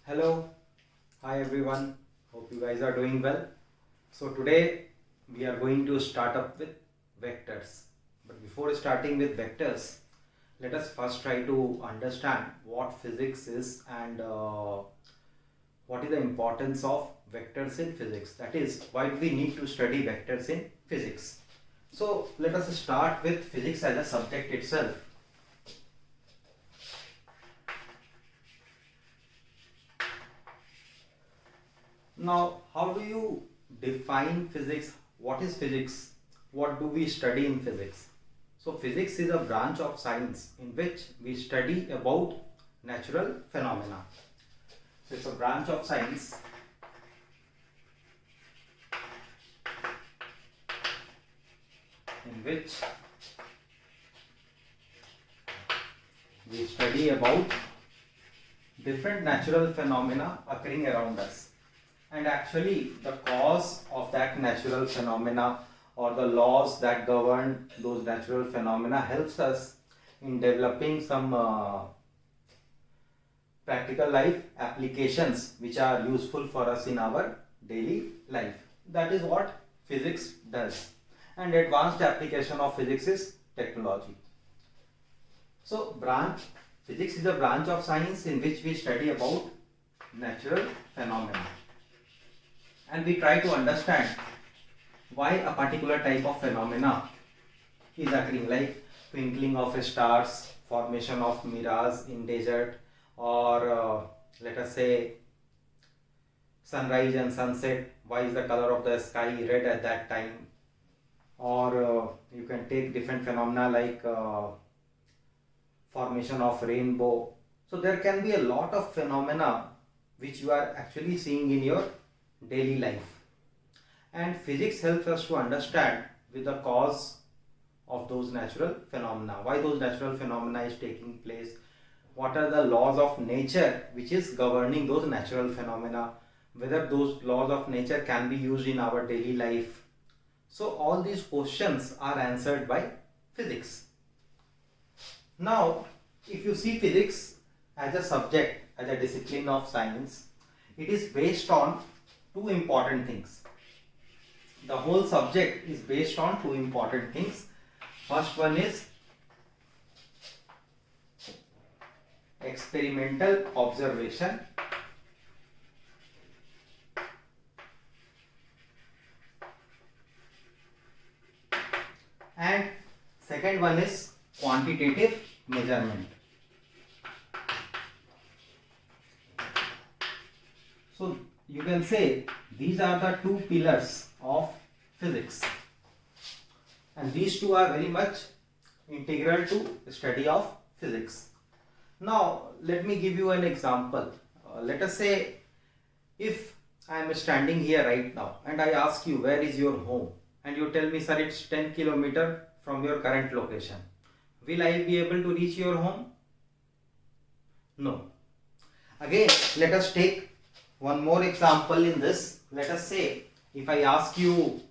Hello, hi everyone. Hope you guys are doing well. So today we are going to start up with vectors. But before starting with vectors, let us first try to understand what physics is and what is the importance of vectors in physics. That is, why do we need to study vectors in physics? So let us start with physics as a subject itself. Now, how do you define physics? What is physics? What do we study in physics? So, physics is a branch of science in which we study about natural phenomena. So, it's a branch of science in which we study about different natural phenomena occurring around us. And actually the cause of that natural phenomena or the laws that govern those natural phenomena helps us in developing some practical life applications which are useful for us in our daily life. That is what physics does. And advanced application of physics is technology. So physics is a branch of science in which we study about natural phenomena. And we try to understand why a particular type of phenomena is occurring, like twinkling of stars, formation of mirage in desert, or let us say sunrise and sunset. Why is the color of the sky red at that time? Or you can take different phenomena like formation of rainbow. So there can be a lot of phenomena which you are actually seeing in your daily life, and physics helps us to understand with the cause of those natural phenomena, why those natural phenomena is taking place, what are the laws of nature which is governing those natural phenomena, whether those laws of nature can be used in our daily life. So all these questions are answered by physics. Now if you see physics as a subject, as a discipline of science, it is based on two important things. The whole subject is based on two important things. First one is experimental observation, and second one is quantitative measurement. So you can say these are the two pillars of physics, and these two are very much integral to study of physics. Now let me give you an example. Let us say if I am standing here right now and I ask you where is your home, and you tell me, sir, it's 10 km from your current location. Will I be able to reach your home? No. Again, let us take one more example in this. Let us say if I ask you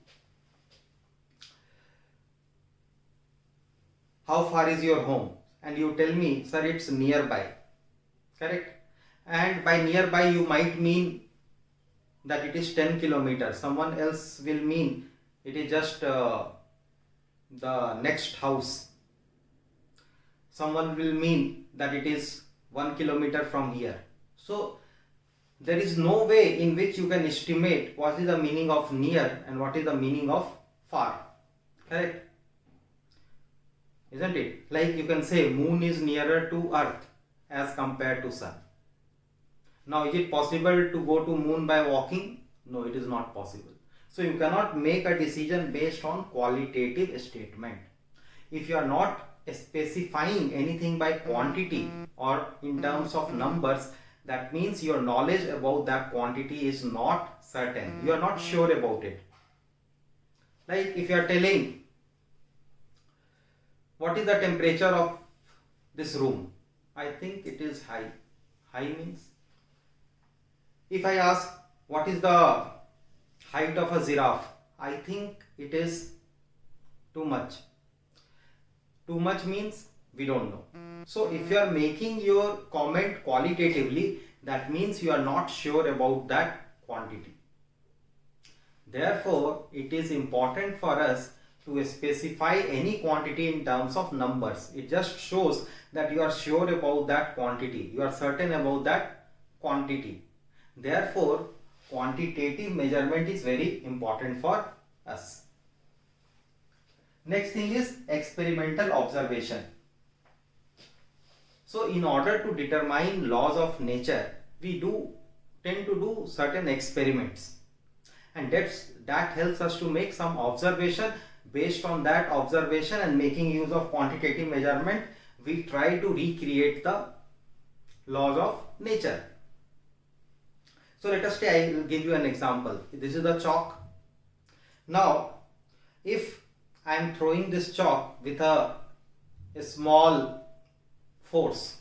how far is your home, and you tell me, sir, it's nearby, correct? And by nearby you might mean that it is 10 kilometers. Someone else will mean it is just the next house. Someone will mean that it is 1 kilometer from here. So there is no way in which you can estimate what is the meaning of near and what is the meaning of far, correct? Isn't it? Like you can say moon is nearer to earth as compared to sun. Now is it possible to go to moon by walking? No, it is not possible. So you cannot make a decision based on qualitative statement. If you are not specifying anything by quantity or in terms of numbers, that means your knowledge about that quantity is not certain. You are not sure about it. Like if you are telling what is the temperature of this room, I think it is high. High means, if I ask what is the height of a giraffe, I think it is too much. Too much means we don't know. So if you are making your comment qualitatively, that means you are not sure about that quantity. Therefore, it is important for us to specify any quantity in terms of numbers. It just shows that you are sure about that quantity, you are certain about that quantity. Therefore, quantitative measurement is very important for us. Next thing is experimental observation. So in order to determine laws of nature, we tend to do certain experiments, and that helps us to make some observation. Based on that observation and making use of quantitative measurement, we try to recreate the laws of nature. So let us say I will give you an example. This is the chalk. Now if I am throwing this chalk with a small force,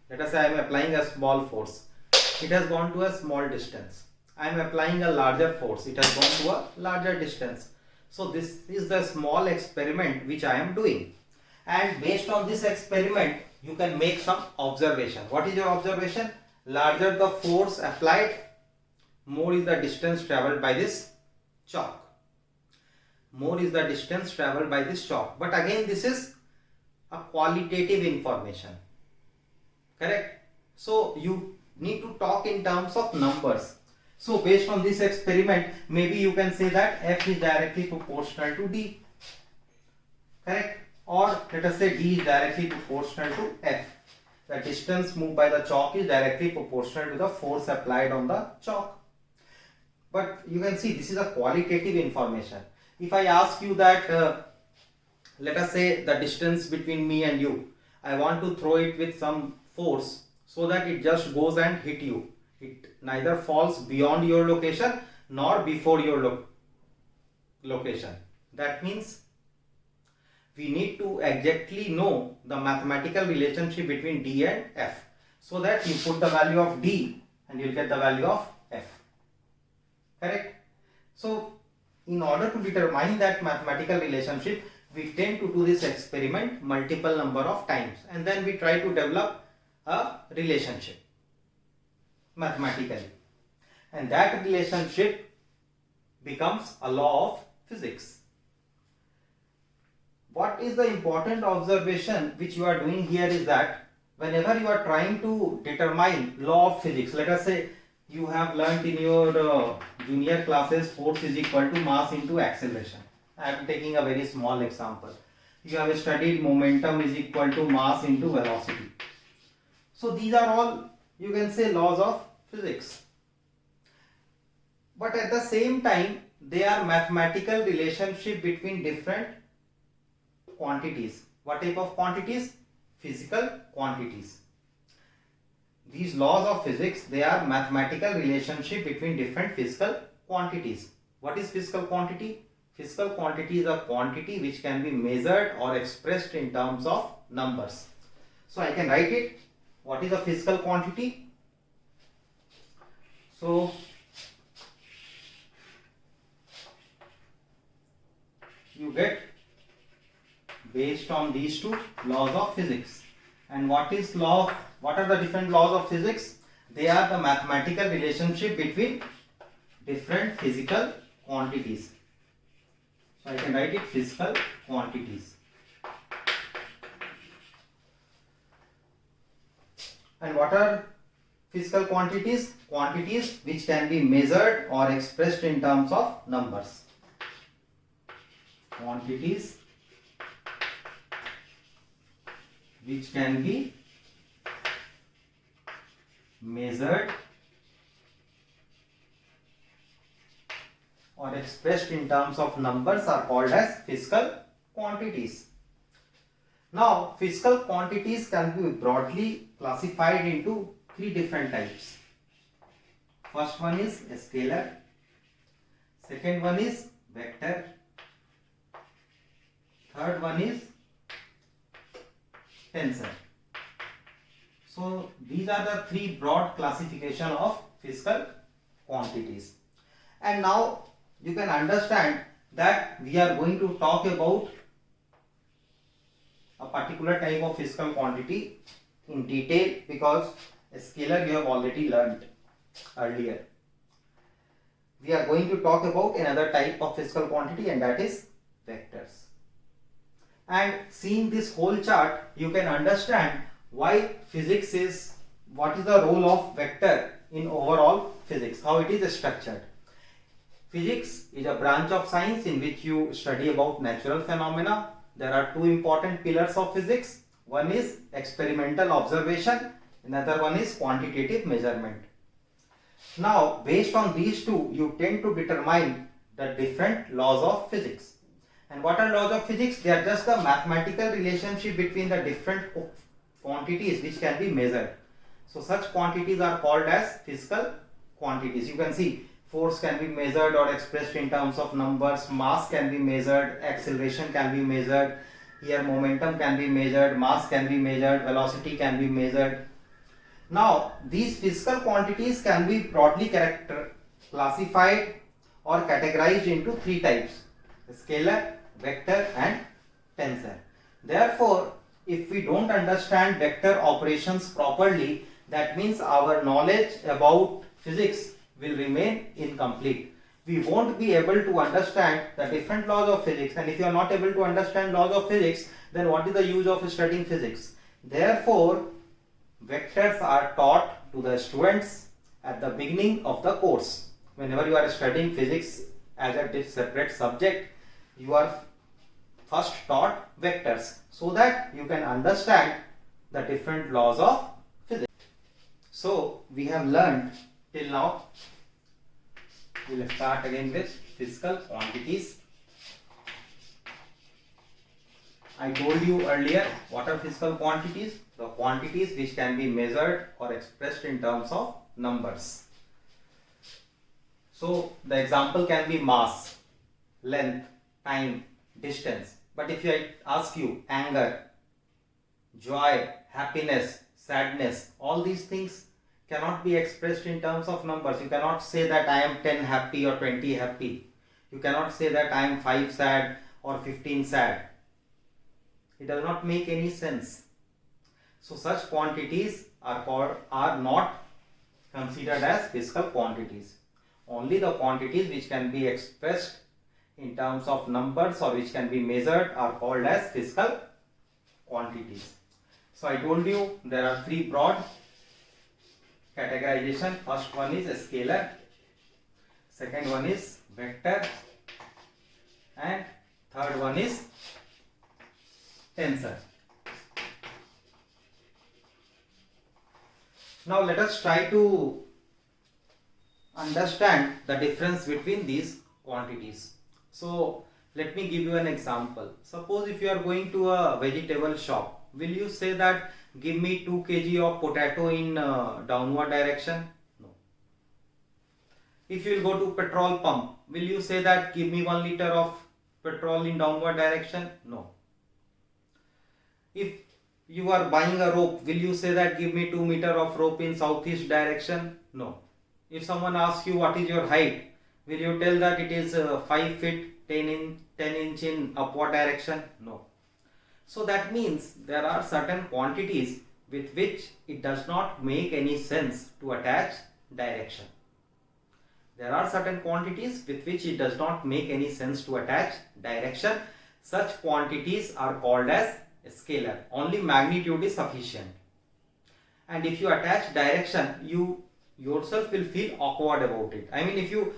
let us say I am applying a small force, it has gone to a small distance. I am applying a larger force, it has gone to a larger distance. So this is the small experiment which I am doing, and based on this experiment you can make some observation. What is your observation? Larger the force applied, more is the distance traveled by this chalk. More is the distance traveled by this chalk. But again, this is a qualitative information, correct? So you need to talk in terms of numbers. So based on this experiment, maybe you can say that F is directly proportional to D, correct? Or let us say D is directly proportional to F. The distance moved by the chalk is directly proportional to the force applied on the chalk. But you can see this is a qualitative information. If I ask you that, let us say the distance between me and you, I want to throw it with some force so that it just goes and hit you. It neither falls beyond your location nor before your location. That means we need to exactly know the mathematical relationship between D and F, so that you put the value of D and you will get the value of F, correct? So in order to determine that mathematical relationship, we tend to do this experiment multiple number of times, and then we try to develop a relationship mathematically, and that relationship becomes a law of physics. What is the important observation which you are doing here is that whenever you are trying to determine law of physics, let us say you have learnt in your junior classes force is equal to mass into acceleration. I am taking a very small example. You have studied momentum is equal to mass into velocity. So these are all, you can say, laws of physics. But at the same time, they are mathematical relationship between different quantities. What type of quantities? Physical quantities. These laws of physics, they are mathematical relationship between different physical quantities. What is physical quantity? Physical quantity is a quantity which can be measured or expressed in terms of numbers. So I can write it. What is a physical quantity? So you get based on these two laws of physics. And what are the different laws of physics? They are the mathematical relationship between different physical quantities. So I can write it physical quantities. And what are physical quantities? Quantities which can be measured or expressed in terms of numbers. Quantities which can be measured or expressed in terms of numbers are called as physical quantities. Now, physical quantities can be broadly classified into three different types. First one is scalar, second one is vector, third one is tensor. So these are the three broad classification of physical quantities. And now you can understand that we are going to talk about a particular type of physical quantity in detail, because Scalar you have already learnt earlier. We are going to talk about another type of physical quantity, and that is vectors. And seeing this whole chart, you can understand why physics is, what is the role of vector in overall physics, how it is structured. Physics is a branch of science in which you study about natural phenomena. There are two important pillars of physics. One is experimental observation, another one is quantitative measurement. Now, based on these two, you tend to determine the different laws of physics. And what are laws of physics? They are just the mathematical relationship between the different quantities which can be measured. So such quantities are called as physical quantities. You can see force can be measured or expressed in terms of numbers, mass can be measured, acceleration can be measured, here momentum can be measured, mass can be measured, velocity can be measured. Now these physical quantities can be broadly classified or categorized into three types: scalar, vector and tensor. Therefore, if we don't understand vector operations properly, that means our knowledge about physics will remain incomplete. We won't be able to understand the different laws of physics, and if you are not able to understand laws of physics, then what is the use of studying physics? Therefore, vectors are taught to the students at the beginning of the course. Whenever you are studying physics as a separate subject, you are first taught vectors so that you can understand the different laws of physics. So we have learned till now. We will start again with physical quantities. I told you earlier what are physical quantities? The quantities which can be measured or expressed in terms of numbers. So the example can be mass, length, time, distance. But if I ask you anger, joy, happiness, sadness, all these things cannot be expressed in terms of numbers. You cannot say that I am 10 happy or 20 happy. You cannot say that I am 5 sad or 15 sad. It does not make any sense. So such quantities are not considered as physical quantities. Only the quantities which can be expressed in terms of numbers or which can be measured are called as physical quantities. So I told you there are three broad categorization. First one is scalar, second one is vector, and third one is tensor. Now let us try to understand the difference between these quantities. So let me give you an example. Suppose if you are going to a vegetable shop, will you say that give me 2 kg of potato in downward direction? No. If you will go to petrol pump, will you say that give me 1 liter of petrol in downward direction? No. If you are buying a rope, will you say that give me 2 meter of rope in southeast direction? No. If someone asks you what is your height, will you tell that it is 5 feet 10 inch in upward direction? No. So that means there are certain quantities with which it does not make any sense to attach direction. There are certain quantities with which it does not make any sense to attach direction. Such quantities are called as scalar. Only magnitude is sufficient. And if you attach direction, you yourself will feel awkward about it. I mean, if you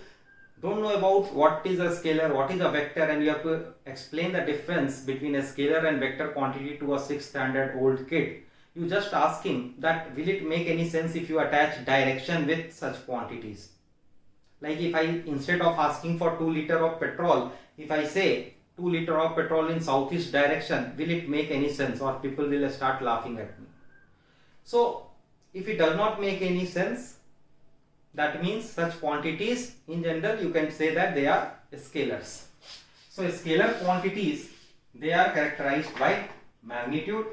don't know about what is a scalar, what is a vector, and you have to explain the difference between a scalar and vector quantity to a 6th standard old kid, you just ask him that will it make any sense if you attach direction with such quantities. Like if I, instead of asking for 2 liter of petrol, if I say 2 liter of petrol in southeast direction, will it make any sense, or people will start laughing at me? So if it does not make any sense, that means such quantities in general you can say that they are scalars. So scalar quantities, they are characterized by magnitude,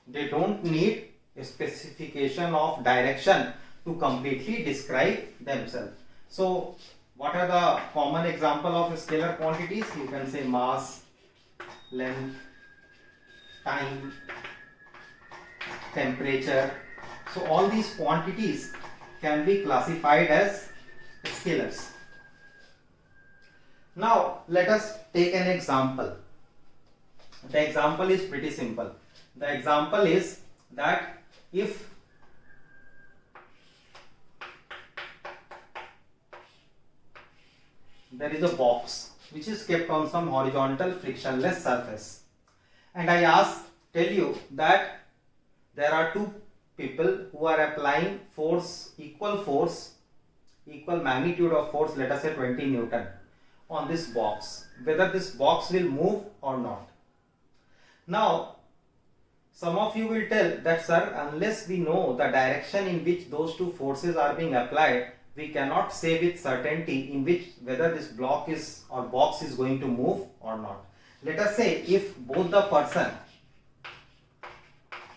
they don't need a specification of direction to completely describe themselves. So what are the common example of scalar quantities? You can say mass, length, time, temperature. So all these quantities can be classified as scalars. Now let us take an example. The example is pretty simple. The example is that if there is a box which is kept on some horizontal frictionless surface, and I tell you that there are two people who are applying equal magnitude of force, let us say 20 Newton, on this box, whether this box will move or not. Now some of you will tell that, sir, unless we know the direction in which those two forces are being applied, we cannot say with certainty in which whether this block is or box is going to move or not. Let us say if both the person,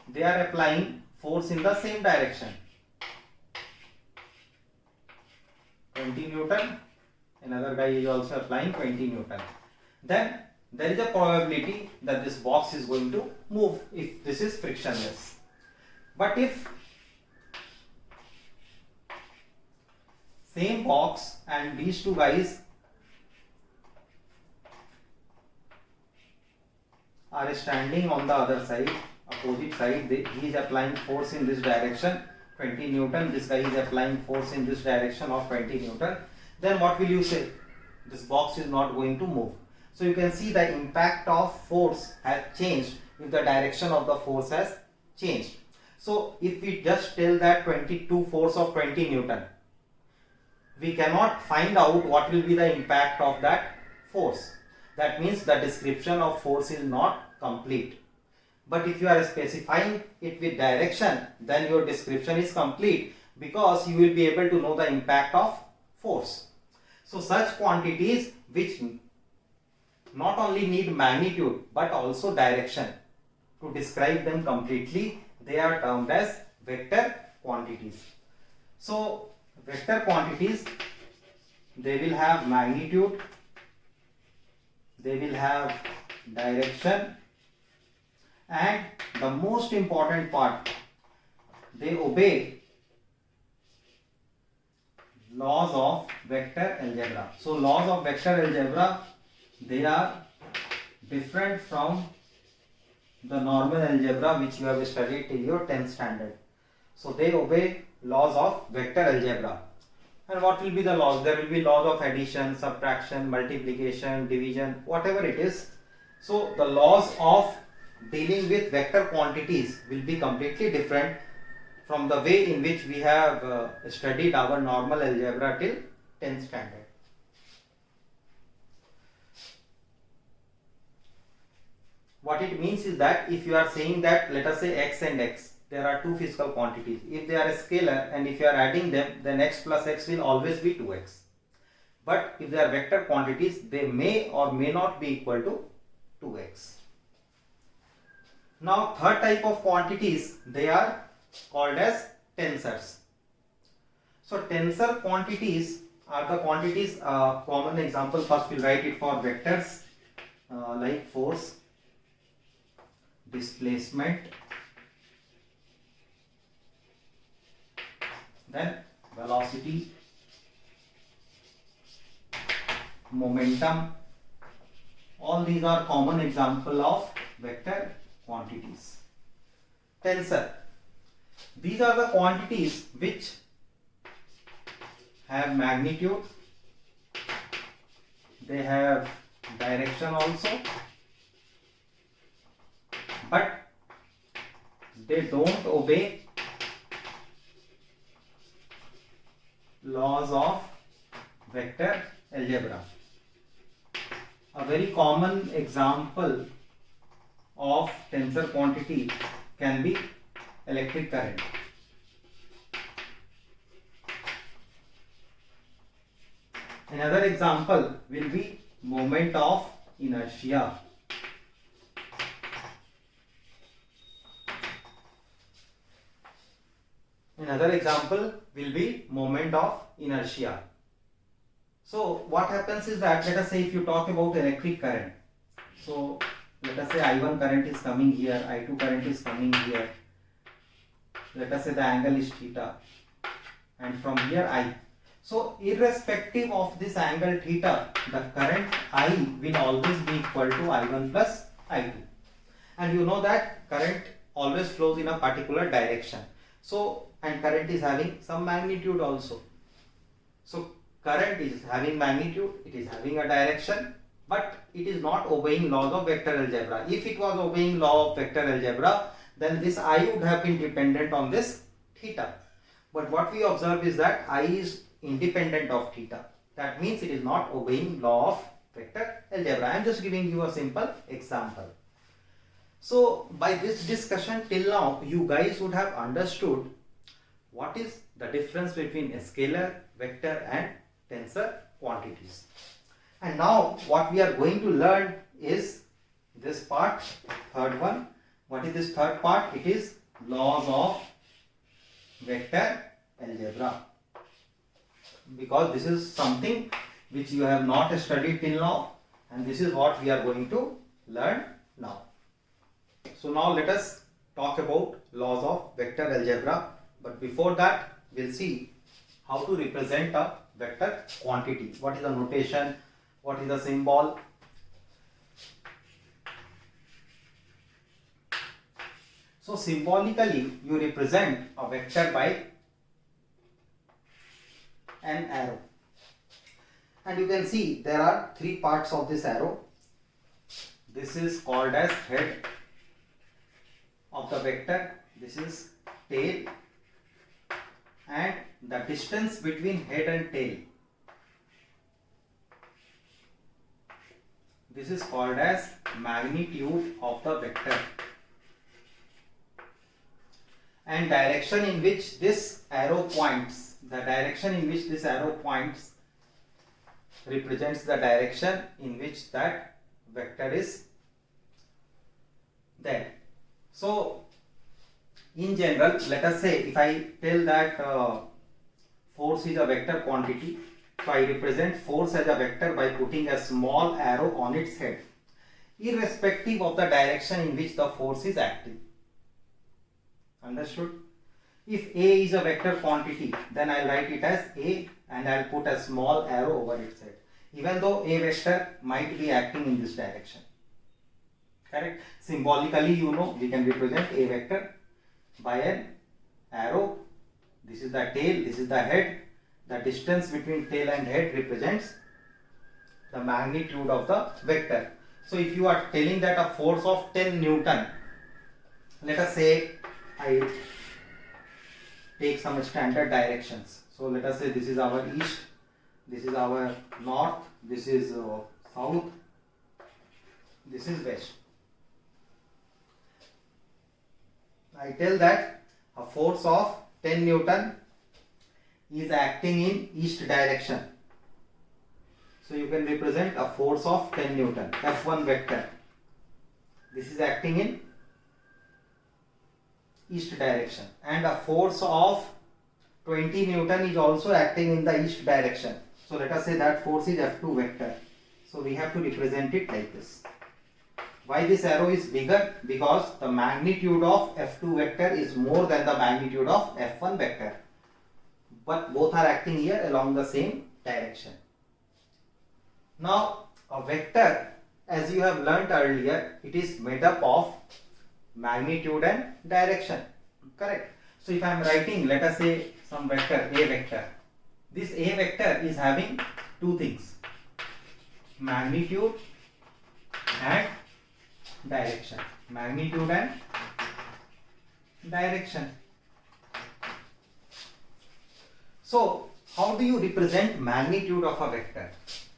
they are applying force in the same direction, 20 Newton, another guy is also applying 20 Newton, then there is a probability that this box is going to move if this is frictionless. But if same box and these two guys are standing on the other side, opposite side, he is applying force in this direction 20 Newton, this guy is applying force in this direction of 20 Newton, then what will you say? This box is not going to move. So you can see the impact of force has changed if the direction of the force has changed. So if we just tell that 22 force of 20 Newton, we cannot find out what will be the impact of that force. That means the description of force is not complete. But if you are specifying it with direction, then your description is complete, because you will be able to know the impact of force. So such quantities which not only need magnitude but also direction to describe them completely, they are termed as vector quantities. So vector quantities, they will have magnitude, they will have direction, and the most important part, they obey laws of vector algebra. So laws of vector algebra, they are different from the normal algebra which you have studied till your 10th standard. So they obey laws of vector algebra. And what will be the laws? There will be laws of addition, subtraction, multiplication, division, whatever it is. So the laws of dealing with vector quantities will be completely different from the way in which we have studied our normal algebra till 10th standard. What it means is that if you are saying that, let us say x and x, there are two physical quantities. If they are a scalar and if you are adding them, then x plus x will always be 2x. But if they are vector quantities, they may or may not be equal to 2x. Now third type of quantities, they are called as tensors. So tensor quantities are the quantities, common example, first we'll write it for vectors like force, displacement, then velocity, momentum. All these are common example of vector quantities. Tensor, these are the quantities which have magnitude, they have direction also, but they don't obey laws of vector algebra. A very common example of tensor quantity can be electric current. Another example will be moment of inertia. Another example will be moment of inertia. So what happens is that, let us say if you talk about electric current, so let us say I1 current is coming here, I2 current is coming here. Let us say the angle is theta, and from here I. So irrespective of this angle theta, the current I will always be equal to I1 plus I2. And you know that current always flows in a particular direction. So, and current is having some magnitude also. So current is having magnitude, it is having a direction, but it is not obeying laws of vector algebra. If it was obeying law of vector algebra, then this I would have been dependent on this theta. But what we observe is that I is independent of theta. That means it is not obeying law of vector algebra. I am just giving you a simple example. So by this discussion till now, you guys would have understood what is the difference between a scalar, vector and tensor quantities. And now what we are going to learn is this part, third one. What is this third part? It is laws of vector algebra. Because this is something which you have not studied till now, and this is what we are going to learn now. So now let us talk about laws of vector algebra. But before that, we'll see how to represent a vector quantity. What is the notation? What is the symbol? So symbolically, you represent a vector by an arrow. And you can see there are three parts of this arrow. This is called as head of the vector. This is tail. And the distance between head and tail, this is called as magnitude of the vector. And direction in which this arrow points, the direction in which this arrow points represents the direction in which that vector is there. So in general, let us say if I tell that force is a vector quantity, so I represent force as a vector by putting a small arrow on its head, irrespective of the direction in which the force is acting. Understood? If A is a vector quantity, then I'll write it as A and I'll put a small arrow over its head, even though A vector might be acting in this direction. Correct? Symbolically, you know, we can represent A vector by an arrow. This is the tail, this is the head. The distance between tail and head represents the magnitude of the vector. So if you are telling that a force of 10 Newton, let us say I take some standard directions. So let us say this is our east, this is our north, this is south, this is west. I tell that a force of 10 Newton is acting in east direction. So you can represent a force of 10 Newton, F1 vector. This is acting in east direction. And a force of 20 Newton is also acting in the east direction. So let us say that force is F2 vector. So we have to represent it like this. Why this arrow is bigger? Because the magnitude of F2 vector is more than the magnitude of F1 vector. But both are acting here along the same direction. Now a vector, as you have learnt earlier, it is made up of magnitude and direction. Correct? So if I am writing, let us say some vector, A vector. This A vector is having two things, magnitude and direction. Magnitude and direction. So how do you represent magnitude of a vector?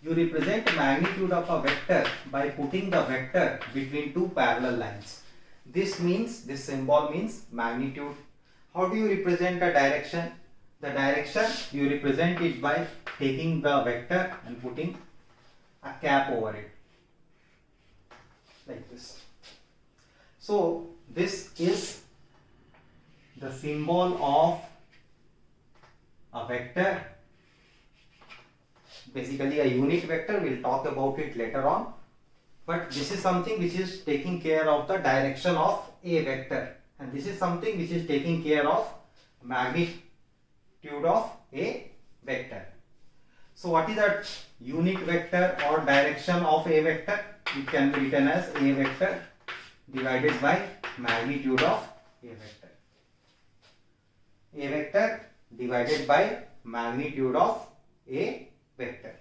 You represent magnitude of a vector by putting the vector between two parallel lines. This means, this symbol means magnitude. How do you represent the direction? The direction, you represent it by taking the vector and putting a cap over it, like this. So this is the symbol of a vector, basically a unit vector. We'll talk about it later on. but this is something which is taking care of the direction of a vector, and this is something which is taking care of magnitude of a vector. So what is that unit vector or direction of a vector? It can be written as a vector divided by magnitude of a vector. A vector divided by magnitude of a vector.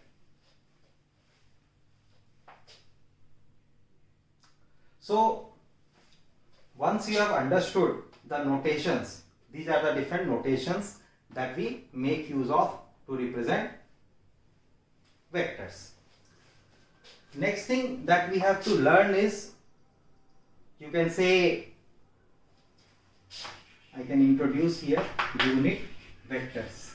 So once you have understood the notations, these are the different notations that we make use of to represent vectors. Next thing that we have to learn is, you can say, I can introduce here unit vectors.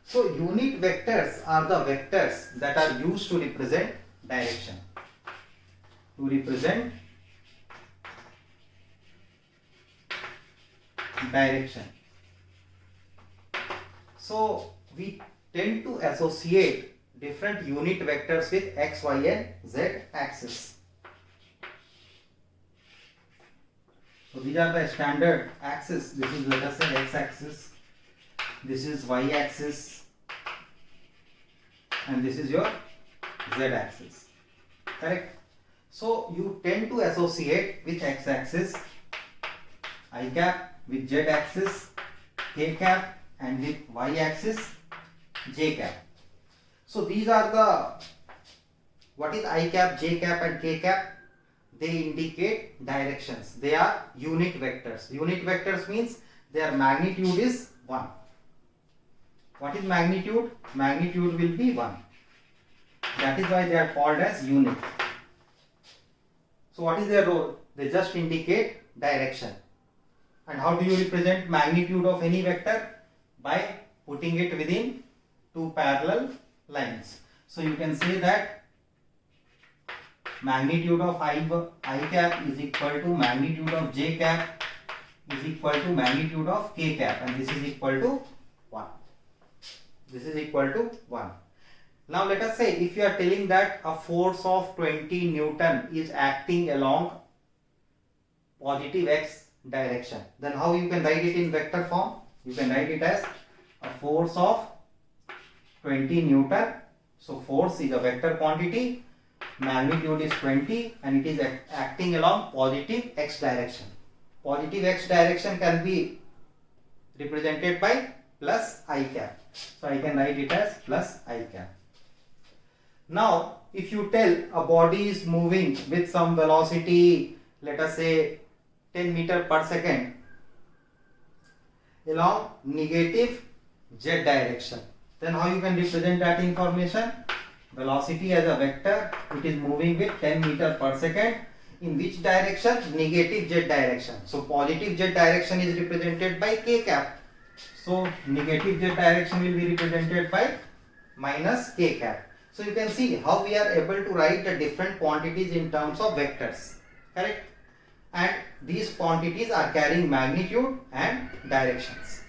So unit vectors are the vectors that are used to represent direction. To represent direction. So we tend to associate different unit vectors with x, y and z axis. So these are the standard axis. This is, let us say, x axis, this is y axis, and this is your z axis. Correct? So you tend to associate with x axis I cap, with z axis k cap, and with y axis j cap. So these are the, what is I cap, j cap and k cap? They indicate directions. They are unit vectors. Unit vectors means their magnitude is 1. What is magnitude? Magnitude will be 1. That is why they are called as unit. So what is their role? They just indicate direction. And how do you represent magnitude of any vector? By putting it within two parallel lines. So you can say that magnitude of I cap is equal to magnitude of j cap is equal to magnitude of k cap, and this is equal to 1. This is equal to 1. Now let us say if you are telling that a force of 20 Newton is acting along positive x direction, then how you can write it in vector form? You can write it as a force of 20 Newton. So force is a vector quantity, magnitude is 20, and it is acting along positive x direction. Positive x direction can be represented by plus I cap. So I can write it as plus I cap. Now if you tell a body is moving with some velocity, let us say 10 meter per second along negative z direction, then how you can represent that information? Velocity as a vector, it is moving with 10 meter per second. In which direction? Negative z direction. So positive z direction is represented by k cap. So negative z direction will be represented by minus k cap. So you can see how we are able to write the different quantities in terms of vectors. Correct? And these quantities are carrying magnitude and directions.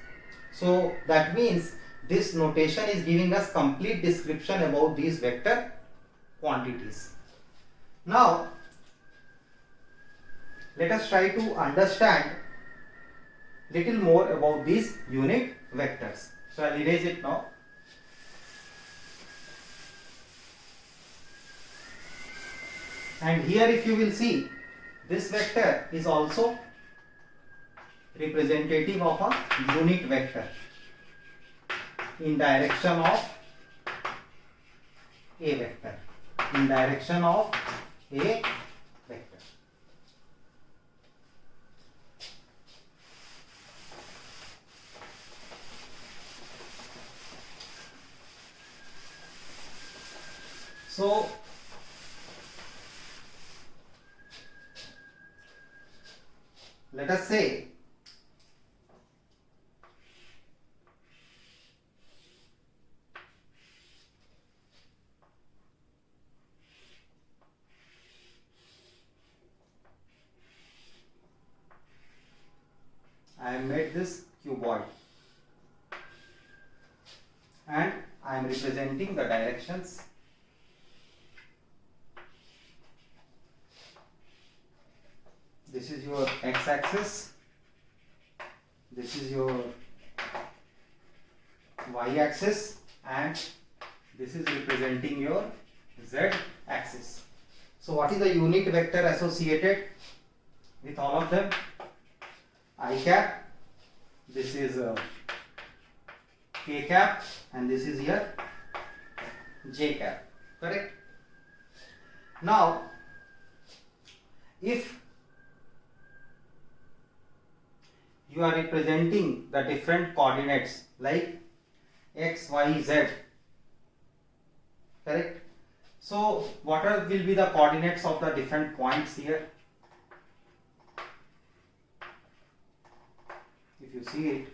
So that means this notation is giving us complete description about these vector quantities. Now let us try to understand little more about these unit vectors. So I will erase it now. And here if you will see, this vector is also representative of a unit vector in direction of a vector. In direction of a vector. So let us say I have made this cuboid and I I am representing the directions. This is your x-axis, this is your y-axis, and this is representing your z-axis. So what is the unit vector associated with all of them? I cap, this is k cap, and this is here j cap, correct? Now if you are representing the different coordinates like x, y, z, correct? So what will be the coordinates of the different points here? If you see it,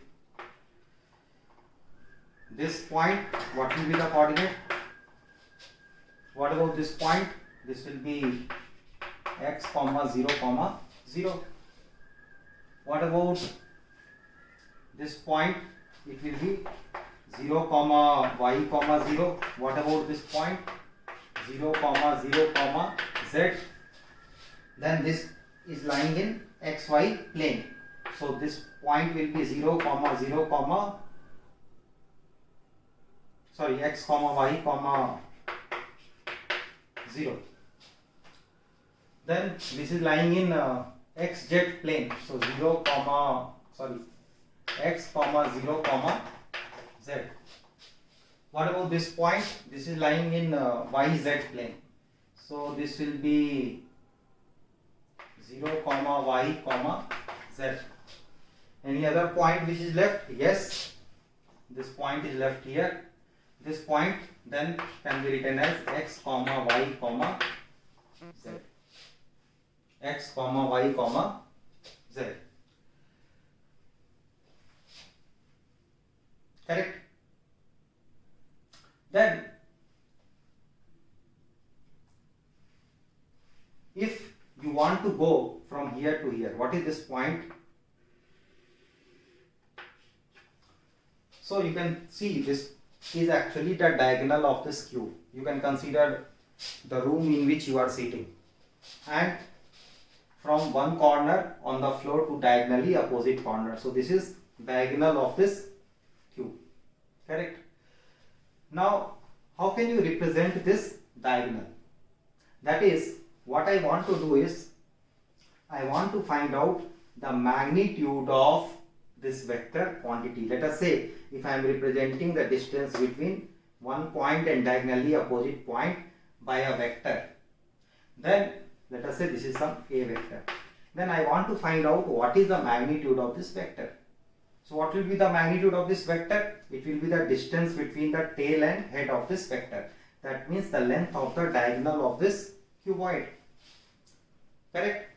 this point, what will be the coordinate? What about this point? This will be x comma 0 comma 0. What about this point? It will be 0 comma y comma 0. What about this point? 0 comma 0 comma z. Then this is lying in xy plane. So this point will be 0 comma 0 comma x comma y comma 0. Then this is lying in xz plane. So 0 comma x comma 0 comma z. What about this point? This is lying in yz plane. So this will be 0 comma y comma z. Any other point which is left? Yes, this point is left here. This point then can be written as x comma y comma z. X comma y comma z. Correct? Then if you want to go from here to here, what is this point? So you can see this is actually the diagonal of this cube. You can consider the room in which you are sitting, and from one corner on the floor to diagonally opposite corner. So this is diagonal of this cube, correct? Now how can you represent this diagonal? That is, what I want to do is I want to find out the magnitude of this vector quantity. Let us say if I am representing the distance between one point and diagonally opposite point by a vector, then let us say this is some a vector. Then I want to find out what is the magnitude of this vector. So what will be the magnitude of this vector? It will be the distance between the tail and head of this vector. That means the length of the diagonal of this cuboid, correct?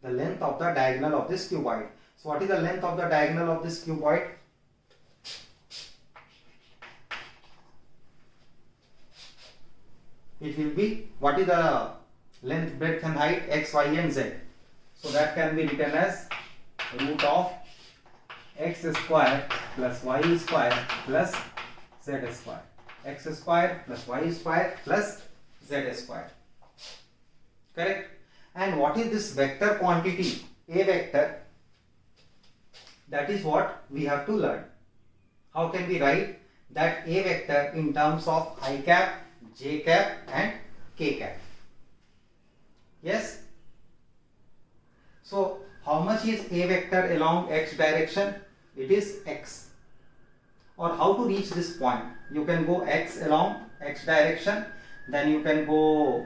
The length of the diagonal of this cuboid. So what is the length of the diagonal of this cuboid? It will be, what is the length, breadth and height? X, y and z. So that can be written as root of x square plus y square plus z square. X square plus y square plus z square. Correct? And what is this vector quantity? A vector. That is what we have to learn. How can we write that A vector in terms of I cap, j cap and k cap? Yes? So how much is A vector along x direction? It is x. Or how to reach this point? You can go x along x direction, then you can go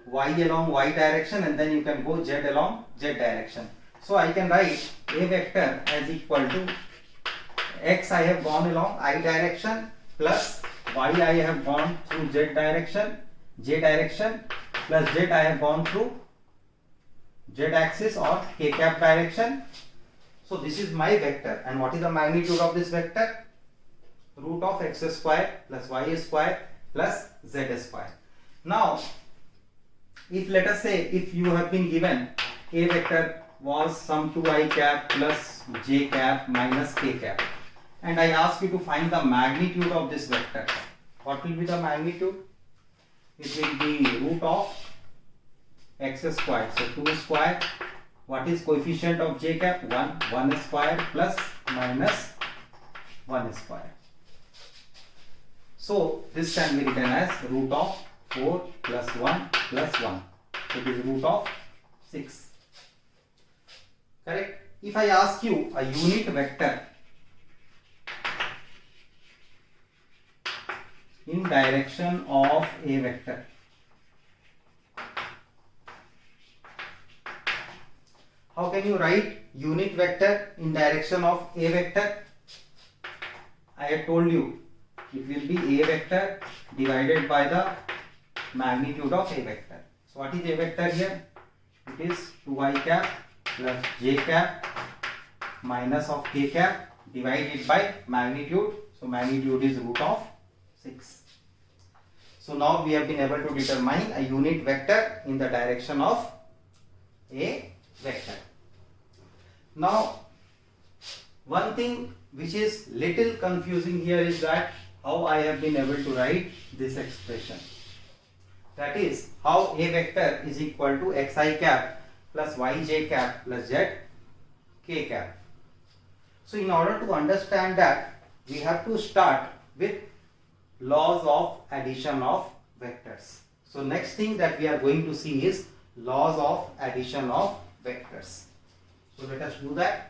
y along y direction, and then you can go z along z direction. So I can write A vector as equal to x I have gone along I direction plus y I have gone through z direction, plus z I have gone through z axis or k cap direction. So this is my vector, and what is the magnitude of this vector? Root of x square plus y square plus z square. Now if let us say if you have been given A vector was some 2i cap plus j cap minus k cap, and I ask you to find the magnitude of this vector. What will be the magnitude? It will be root of x squared. So 2 square. What is coefficient of j cap? 1. 1 square plus minus 1 square. So this can be written as root of 4 plus 1 plus 1. So it is root of 6. Correct? If I ask you a unit vector in direction of a vector, how can you write unit vector in direction of a vector? I have told you it will be a vector divided by the magnitude of a vector. So what is a vector here? It is 2i cap plus j cap minus of k cap divided by magnitude. So magnitude is root of 6. So now we have been able to determine a unit vector in the direction of a vector. Now one thing which is little confusing here is that how I have been able to write this expression. That is how a vector is equal to xi cap plus yj cap plus zk cap. So in order to understand that, we have to start with laws of addition of vectors. So next thing that we are going to see is laws of addition of vectors. So let us do that.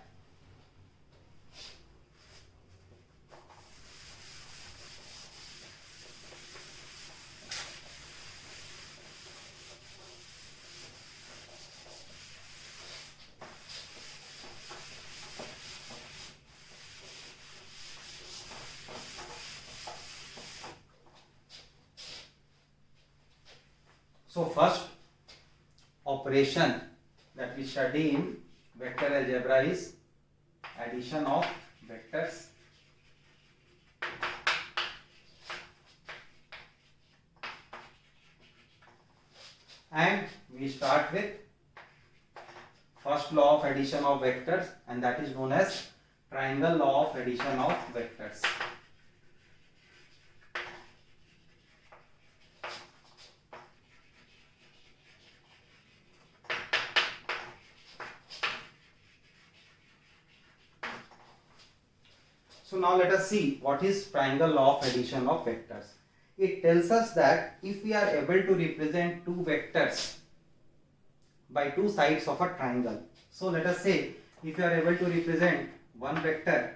So first operation that we study in vector algebra is addition of vectors. And we start with first law of addition of vectors, and that is known as triangle law of addition of vectors. So now let us see what is triangle law of addition of vectors. It tells us that if we are able to represent two vectors by two sides of a triangle. So let us say if you are able to represent one vector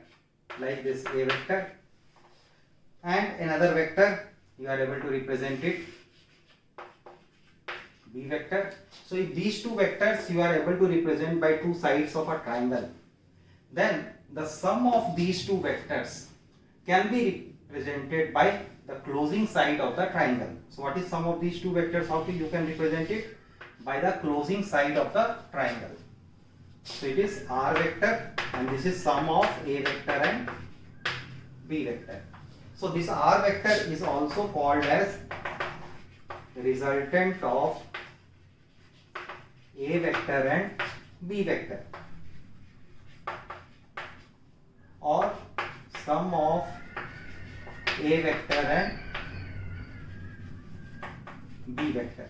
like this a vector and another vector, you are able to represent it b vector. So if these two vectors you are able to represent by two sides of a triangle, then the sum of these two vectors can be represented by the closing side of the triangle. So what is sum of these two vectors? How you can represent it? By the closing side of the triangle. So it is r vector and this is sum of a vector and b vector. So this r vector is also called as resultant of a vector and b vector, or sum of a vector and b vector.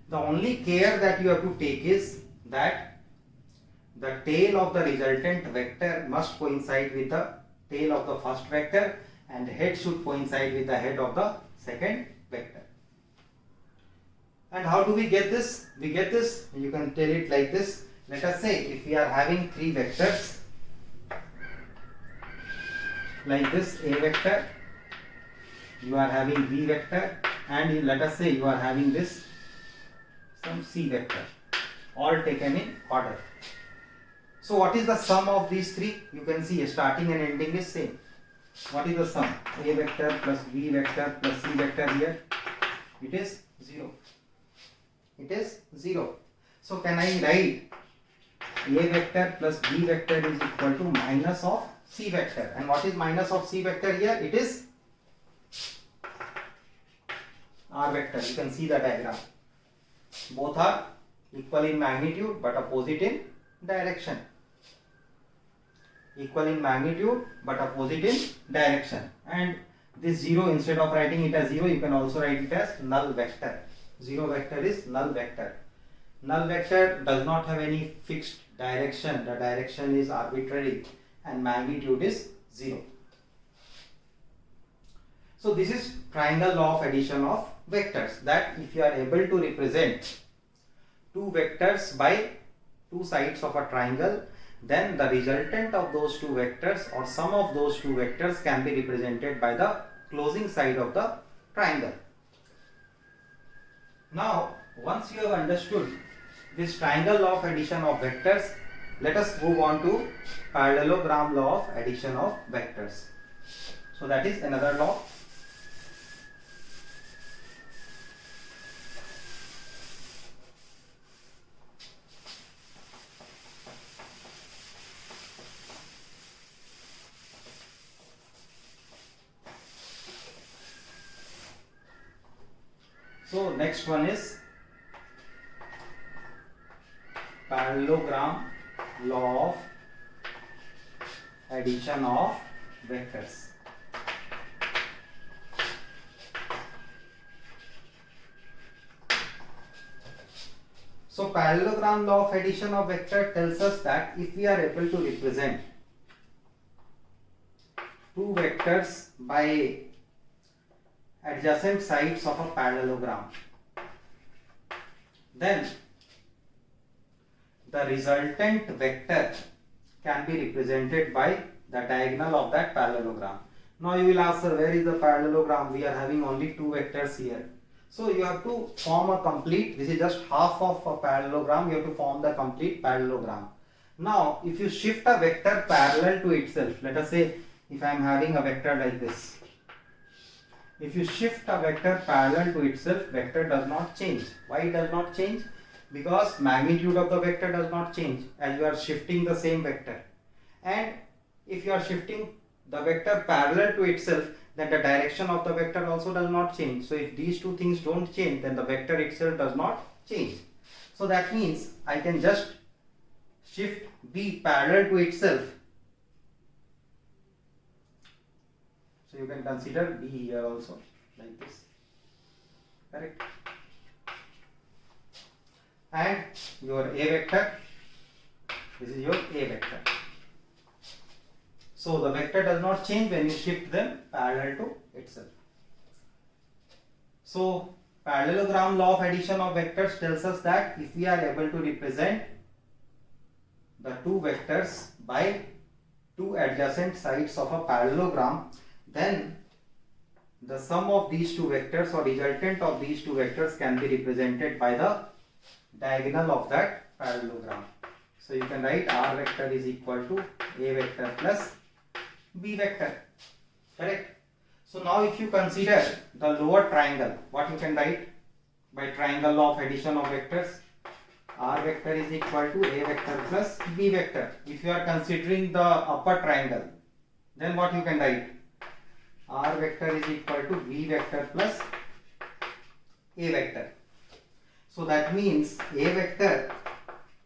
The only care that you have to take is that the tail of the resultant vector must coincide with the tail of the first vector and head should coincide with the head of the second vector. And how do we get this? We get this, you can tell it like this. Let us say if we are having three vectors like this, a vector, you are having b vector, and let us say you are having this some c vector, all taken in order. So what is the sum of these three? You can see starting and ending is same. What is the sum? A vector plus b vector plus c vector here. It is 0. It is 0. So can I write a vector plus b vector is equal to minus of c vector? And what is minus of c vector here? It is r vector. You can see the diagram. Both are equal in magnitude but opposite in direction. equal in magnitude but opposite in direction. And this 0, instead of writing it as 0, you can also write it as null vector. 0 vector is null vector. Null vector does not have any fixed direction. The direction is arbitrary and magnitude is 0. So this is triangle law of addition of vectors, that if you are able to represent two vectors by two sides of a triangle, then the resultant of those two vectors or sum of those two vectors can be represented by the closing side of the triangle. Now, once you have understood this triangle law of addition of vectors, let us move on to parallelogram law of addition of vectors. So that is another law. So next one is parallelogram law of addition of vectors. So parallelogram law of addition of vector tells us that if we are able to represent two vectors by adjacent sides of a parallelogram, then the resultant vector can be represented by the diagonal of that parallelogram. Now you will ask, sir, where is the parallelogram? We are having only two vectors here. So you have to form a complete, this is just half of a parallelogram, you have to form the complete parallelogram. Now if you shift a vector parallel to itself, let us say if I am having a vector like this, if you shift a vector parallel to itself, vector does not change. Why it does not change? Because magnitude of the vector does not change as you are shifting the same vector. And if you are shifting the vector parallel to itself, then the direction of the vector also does not change. So if these two things don't change, then the vector itself does not change. So that means I can just shift B parallel to itself. So you can consider B here also like this, correct? And your A vector, this is your A vector. So the vector does not change when you shift them parallel to itself. So parallelogram law of addition of vectors tells us that if we are able to represent the two vectors by two adjacent sides of a parallelogram, then the sum of these two vectors or resultant of these two vectors can be represented by the diagonal of that parallelogram. So you can write R vector is equal to A vector plus B vector, correct? So now if you consider the lower triangle, what you can write by triangle law of addition of vectors? R vector is equal to A vector plus B vector. If you are considering the upper triangle, then what you can write? R vector is equal to B vector plus A vector. So that means A vector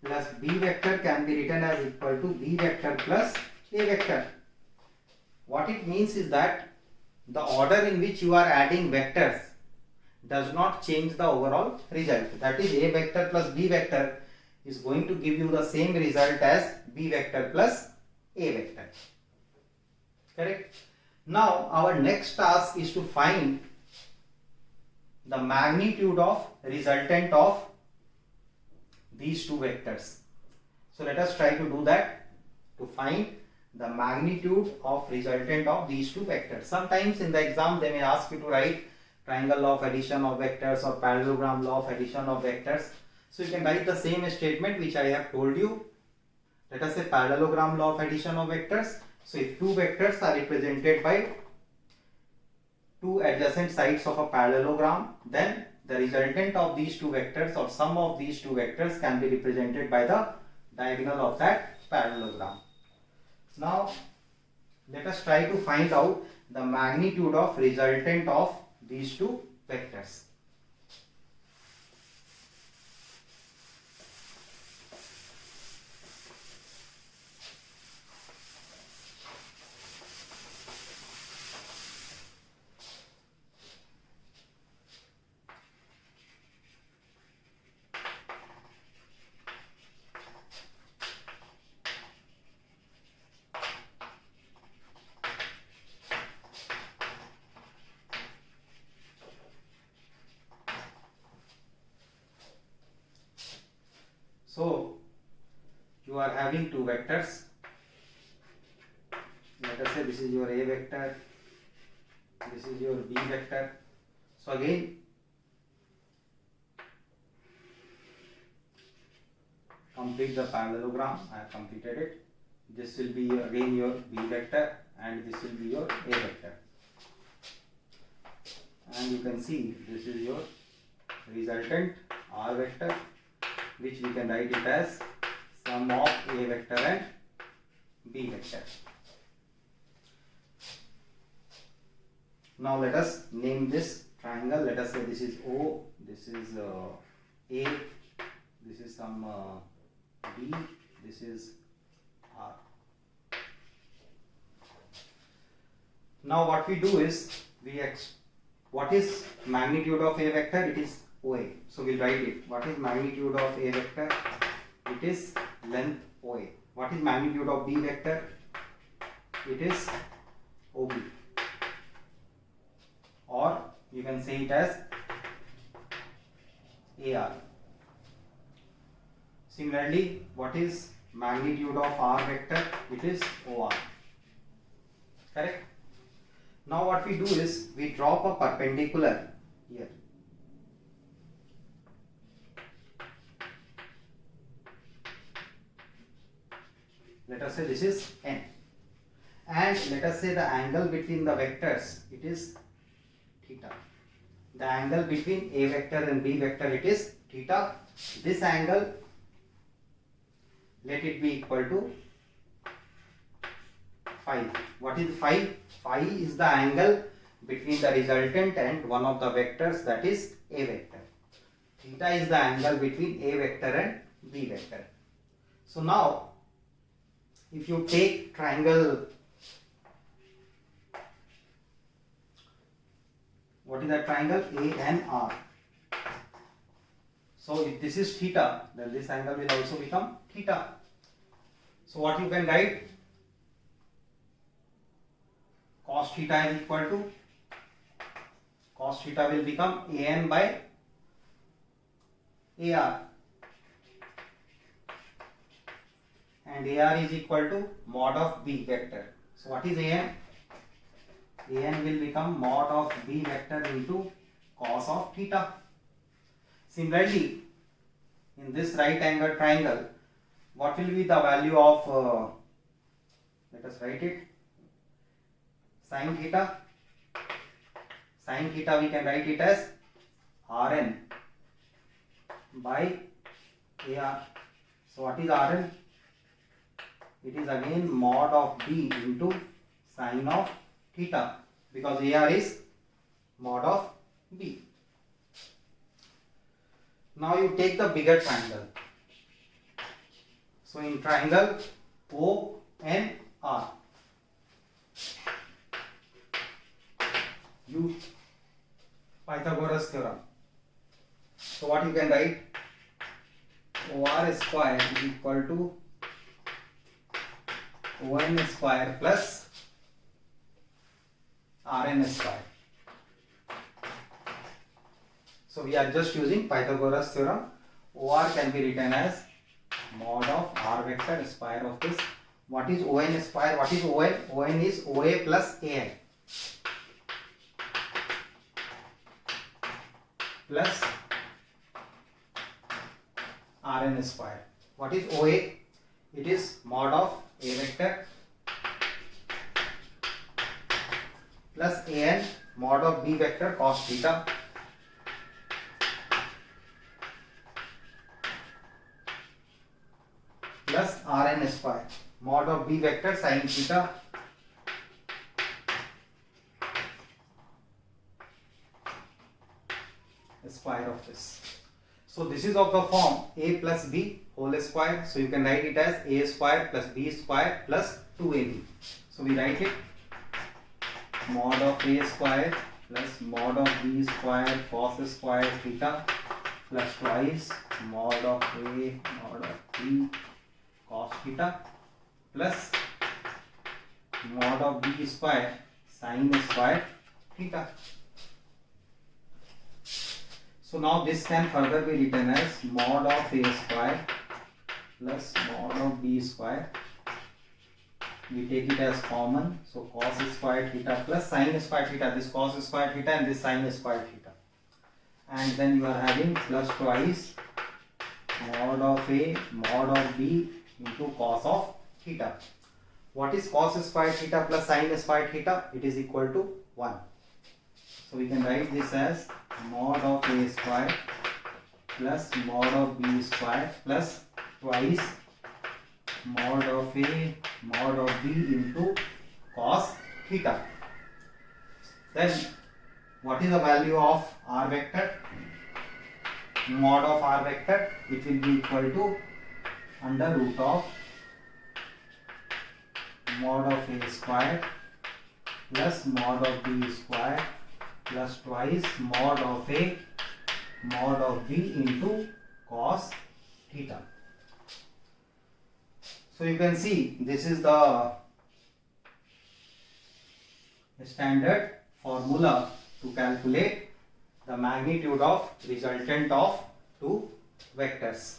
plus B vector can be written as equal to B vector plus A vector. What it means is that the order in which you are adding vectors does not change the overall result. That is, A vector plus B vector is going to give you the same result as B vector plus A vector, correct? Now our next task is to find the magnitude of resultant of these two vectors. So let us try to do that, to find the magnitude of resultant of these two vectors. Sometimes in the exam they may ask you to write triangle law of addition of vectors or parallelogram law of addition of vectors. So you can write the same statement which I have told you. Let us say parallelogram law of addition of vectors. So if two vectors are represented by two adjacent sides of a parallelogram, then the resultant of these two vectors or sum of these two vectors can be represented by the diagonal of that parallelogram. Now let us try to find out the magnitude of resultant of these two vectors. having two vectors. Let us say this is your A vector, this is your B vector. So again, complete the parallelogram. I have completed it. This will be again your B vector and this will be your A vector. And you can see this is your resultant R vector, which we can write it as sum of A vector and B vector. Now let us name this triangle. Let us say this is O, this is A, this is some B, this is R. Now what we do is, what is magnitude of A vector? It is OA. So we'll write it. What is magnitude of A vector? It is length OA. What is magnitude of B vector? It is OB. Or you can say it as AR. Similarly, what is magnitude of R vector? It is OR. Correct? Now what we do is, we drop a perpendicular here. Let us say this is N. And let us say the angle between the vectors, it is theta. The angle between A vector and B vector, it is theta. This angle, let it be equal to phi. What is phi? Phi is the angle between the resultant and one of the vectors, that is A vector. Theta is the angle between A vector and B vector. So now, if you take triangle, what is that triangle? ANR. So if this is theta, then this angle will also become theta. So what you can write? Cos theta is equal to, cos theta will become AN by AR. And AR is equal to mod of B vector. So what is AN? AN will become mod of B vector into cos of theta. Similarly, in this right angle triangle, what will be the value of, let us write it, sin theta? Sin theta we can write it as Rn by AR. So what is Rn? It is again mod of B into sin of theta, because AR is mod of B. Now you take the bigger triangle. So in triangle ONR, use Pythagoras theorem. So what you can write? OR square is equal to ON square plus Rn square. So we are just using Pythagoras theorem. OR can be written as mod of R vector square of this. What is ON square? What is ON? ON is OA plus AN plus Rn square. What is OA? It is mod of A vector plus AN mod of B vector cos theta plus Rn square mod of B vector sin theta square of this. So this is of the form A plus B whole square. So you can write it as A square plus B square plus 2AB. So we write it mod of A square plus mod of B square cos square theta plus twice mod of A mod of B cos theta plus mod of B square sin square theta. So now this can further be written as mod of A square plus mod of b square. We take it as common, so cos square theta plus sin square theta. This cos square theta and this sin square theta. And then you are having plus twice mod of a mod of b into cos of theta. What is cos square theta plus sin square theta? It is equal to 1. So we can write this as mod of a square plus mod of b square plus twice mod of a mod of b into cos theta. Then what is the value of r vector? Mod of r vector, it will be equal to under root of mod of a square plus mod of b square plus twice mod of a mod of b into cos theta. So you can see this is the standard formula to calculate the magnitude of resultant of two vectors.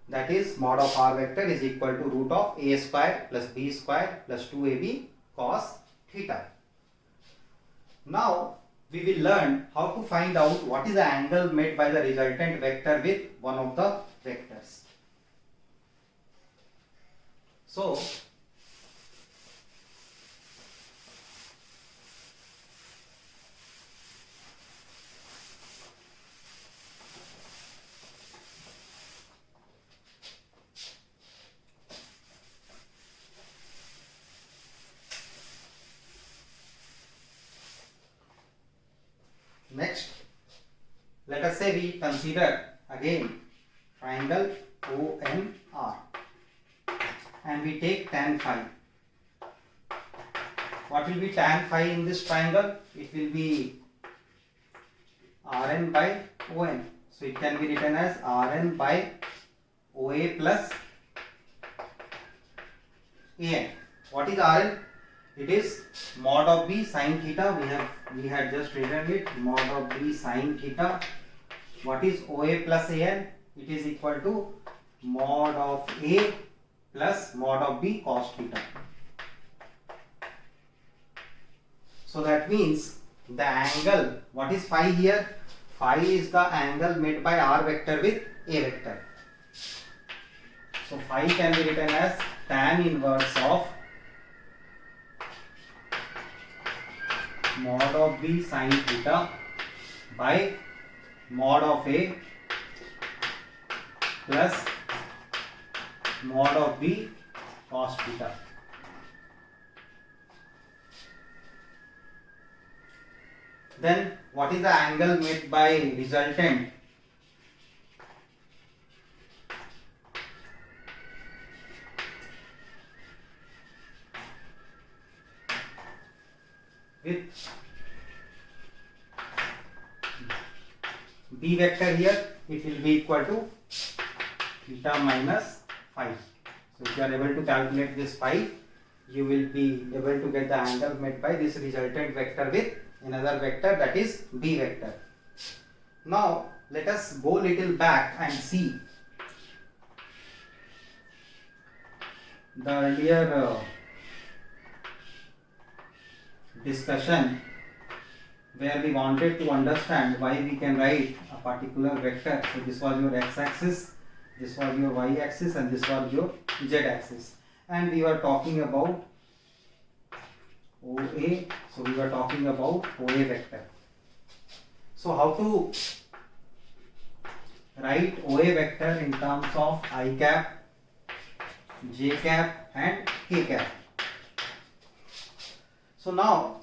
That is mod of r vector is equal to root of a square plus b square plus 2ab cos theta. Now we will learn how to find out what is the angle made by the resultant vector with one of the vectors. So next, let us say we consider again triangle OMR and we take tan phi. What will be tan phi in this triangle? It will be Rn by ON. So it can be written as Rn by OA plus AN. What is Rn? It is mod of b sin theta. We had just written it, mod of b sin theta. What is OA plus AN? It is equal to mod of A plus mod of b cos theta. So that means the angle, what is phi here? Phi is the angle made by r vector with a vector. So phi can be written as tan inverse of mod of b sin theta by mod of a plus mod of b cos theta. Then what is the angle made by resultant? With b vector here, it will be equal to theta minus phi. So if you are able to calculate this phi, you will be able to get the angle made by this resultant vector with another vector, that is b vector. Now let us go little back and see the earlier discussion where we wanted to understand why we can write a particular vector. So this was your x-axis, this was your y-axis, and this was your z-axis, and we were talking about OA. So we were talking about OA vector. So how to write OA vector in terms of I cap, j cap and k cap. So now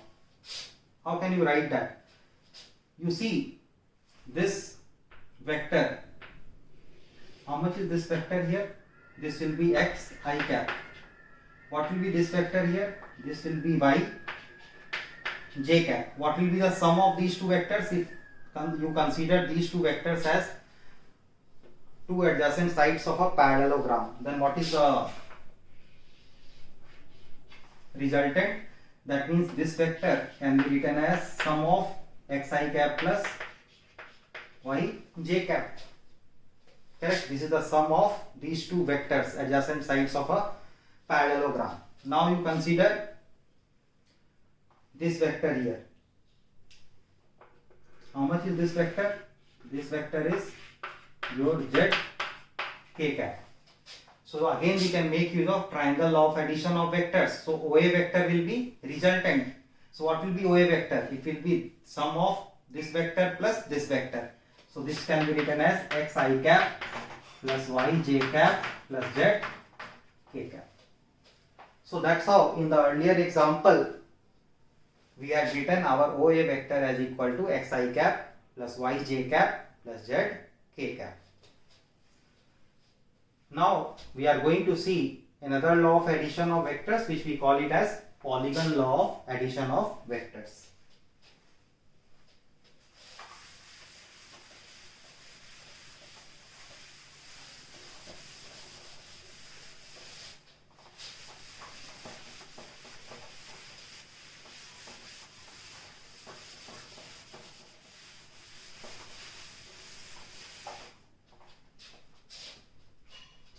how can you write that? You see this vector, how much is this vector here? This will be x I cap. What will be this vector here? This will be y j cap. What will be the sum of these two vectors if you consider these two vectors as two adjacent sides of a parallelogram? Then what is the resultant? That means this vector can be written as sum of xi cap plus y j cap. correct? This is the sum of these two vectors adjacent sides of a parallelogram. Now you consider this vector here. How much is this vector? This vector is your z k cap. So again we can make use of triangle law of addition of vectors. So OA vector will be resultant. So what will be OA vector? It will be sum of this vector plus this vector. So this can be written as x I cap plus y j cap plus z k cap. So that's how in the earlier example we had written our OA vector as equal to x I cap plus y j cap plus z k cap. Now we are going to see another law of addition of vectors, which we call it as polygon law of addition of vectors.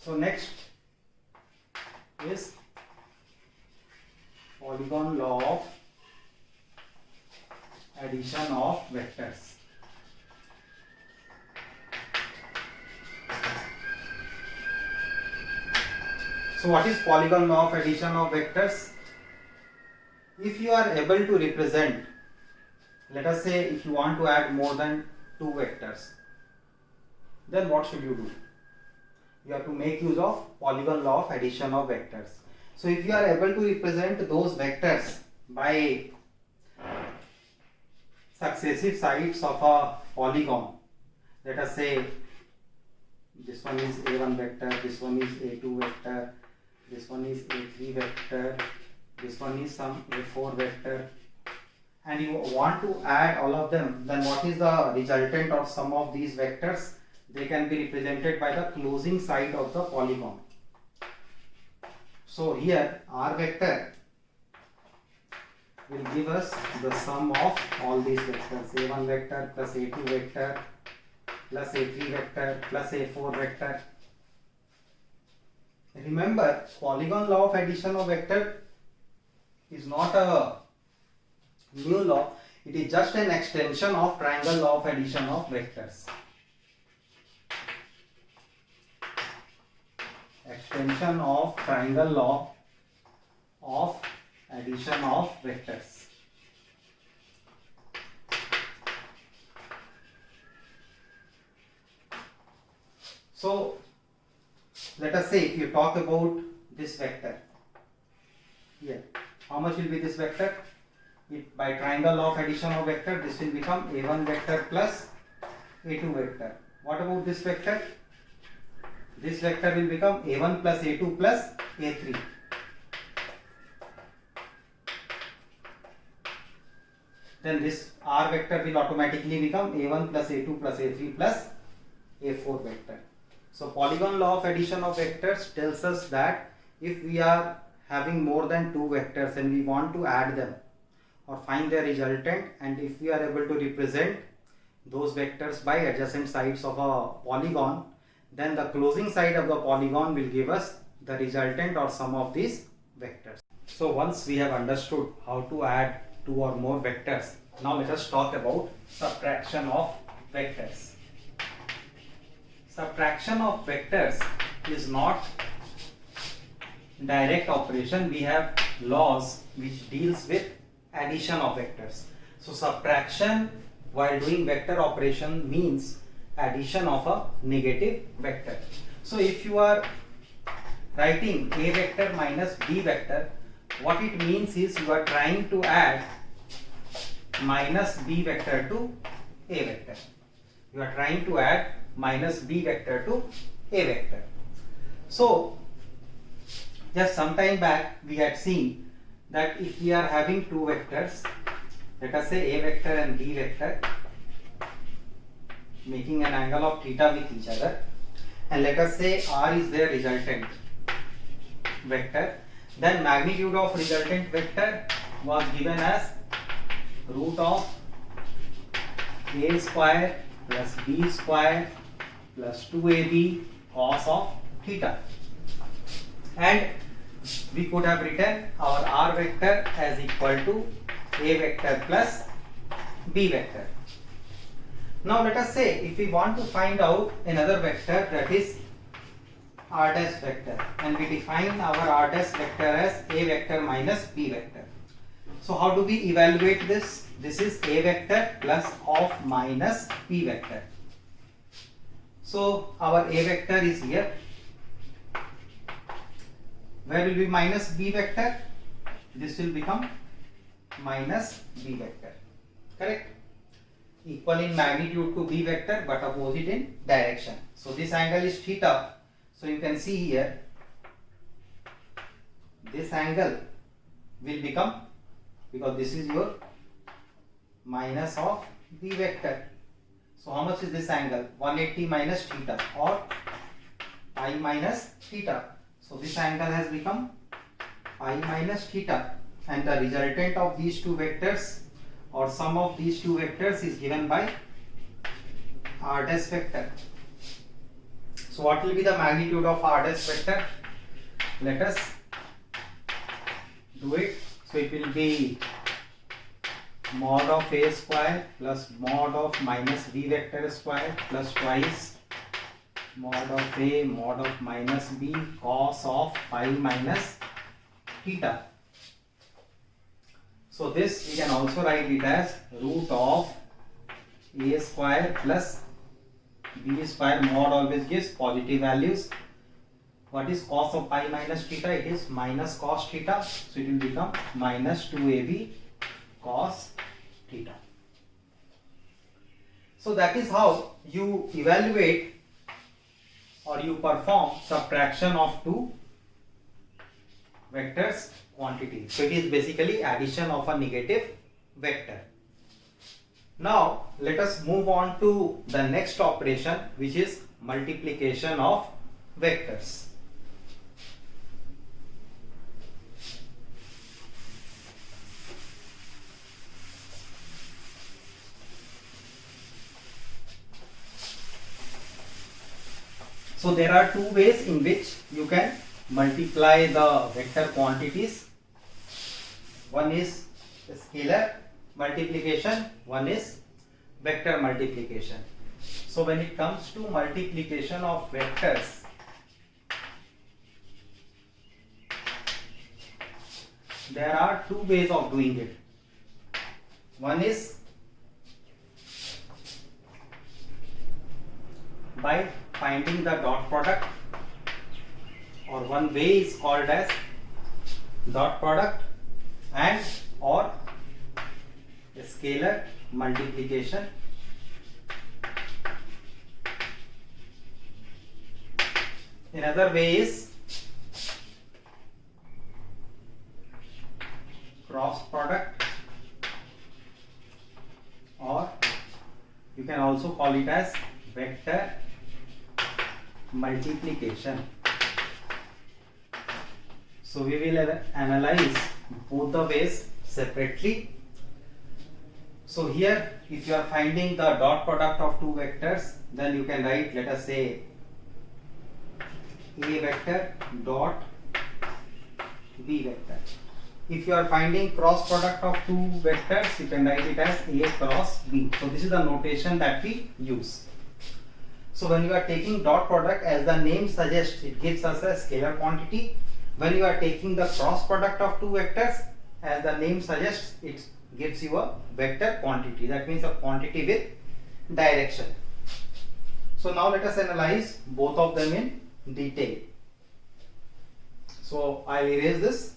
So next is polygon law of addition of vectors. So what is polygon law of addition of vectors? If you are able to represent, let us say if you want to add more than two vectors, then what should you do? You have to make use of polygon law of addition of vectors. So if you are able to represent those vectors by successive sides of a polygon, let us say this one is a1 vector, this one is a2 vector, this one is a3 vector, this one is some a4 vector, and you want to add all of them, then what is the resultant of sum of these vectors? They can be represented by the closing side of the polygon. So here R vector will give us the sum of all these vectors, a1 vector plus a2 vector plus a3 vector plus a4 vector. Remember, polygon law of addition of vector is not a new law, it is just an extension of triangle law of addition of vectors. Extension of triangle law of addition of vectors. So let us say if you talk about this vector here, how much will be this vector? By triangle law of addition of vector, this will become a1 vector plus a2 vector. What about this vector? This vector will become a1 plus a2 plus a3. Then this R vector will automatically become a1 plus a2 plus a3 plus a4 vector. So polygon law of addition of vectors tells us that if we are having more than two vectors and we want to add them or find their resultant, and if we are able to represent those vectors by adjacent sides of a polygon, then the closing side of the polygon will give us the resultant or sum of these vectors. So once we have understood how to add two or more vectors, now let us talk about subtraction of vectors. Subtraction of vectors is not direct operation. We have laws which deals with addition of vectors. So subtraction while doing vector operation means addition of a negative vector. So if you are writing a vector minus b vector, what it means is you are trying to add minus b vector to a vector. You are trying to add minus b vector to a vector. So just some time back we had seen that if we are having two vectors, let us say a vector and b vector, making an angle of theta with each other, and let us say R is their resultant vector, then magnitude of resultant vector was given as root of a square plus b square plus 2ab cos of theta. And we could have written our r vector as equal to a vector plus b vector. Now let us say if we want to find out another vector, that is r dash vector, and we define our r dash vector as a vector minus b vector. So how do we evaluate this? This is a vector plus of minus b vector. So our a vector is here. Where will be minus b vector? This will become minus b vector. Correct? Equal in magnitude to b vector but opposite in direction. So this angle is theta. So you can see here, this angle will become, because this is your minus of b vector. So how much is this angle? 180 minus theta, or pi minus theta. So this angle has become pi minus theta, and the resultant of these two vectors or sum of these two vectors is given by r dash vector. So what will be the magnitude of r dash vector? Let us do it. So it will be mod of a square plus mod of minus b vector square plus twice mod of a mod of minus b cos of pi minus theta. So this we can also write it as root of a square plus b square. Mod always gives positive values. What is cos of pi minus theta? It is minus cos theta. So it will become minus 2ab cos theta. So that is how you evaluate or you perform subtraction of two vectors quantity. So it is basically addition of a negative vector. Now let us move on to the next operation, which is multiplication of vectors. So there are two ways in which you can multiply the vector quantities. One is scalar multiplication, one is vector multiplication. So when it comes to multiplication of vectors, there are two ways of doing it. One is by finding the dot product, or one way is called as dot product, and or scalar multiplication. Another way is cross product, or you can also call it as vector multiplication. So we will analyze both the ways separately. So here, if you are finding the dot product of two vectors, then you can write, let us say, a vector dot b vector. If you are finding cross product of two vectors, you can write it as a cross b. So this is the notation that we use. So when you are taking dot product, as the name suggests, it gives us a scalar quantity. When you are taking the cross product of two vectors, as the name suggests, it gives you a vector quantity. That means a quantity with direction. So now let us analyze both of them in detail. So I'll erase this.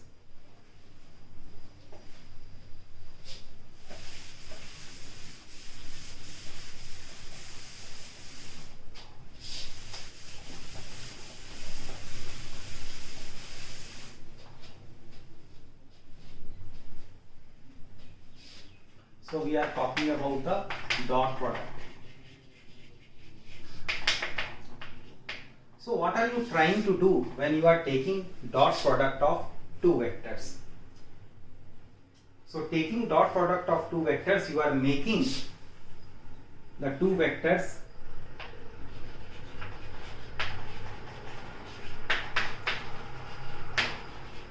So we are talking about the dot product. So what are you trying to do when you are taking dot product of two vectors? So taking dot product of two vectors, you are making the two vectors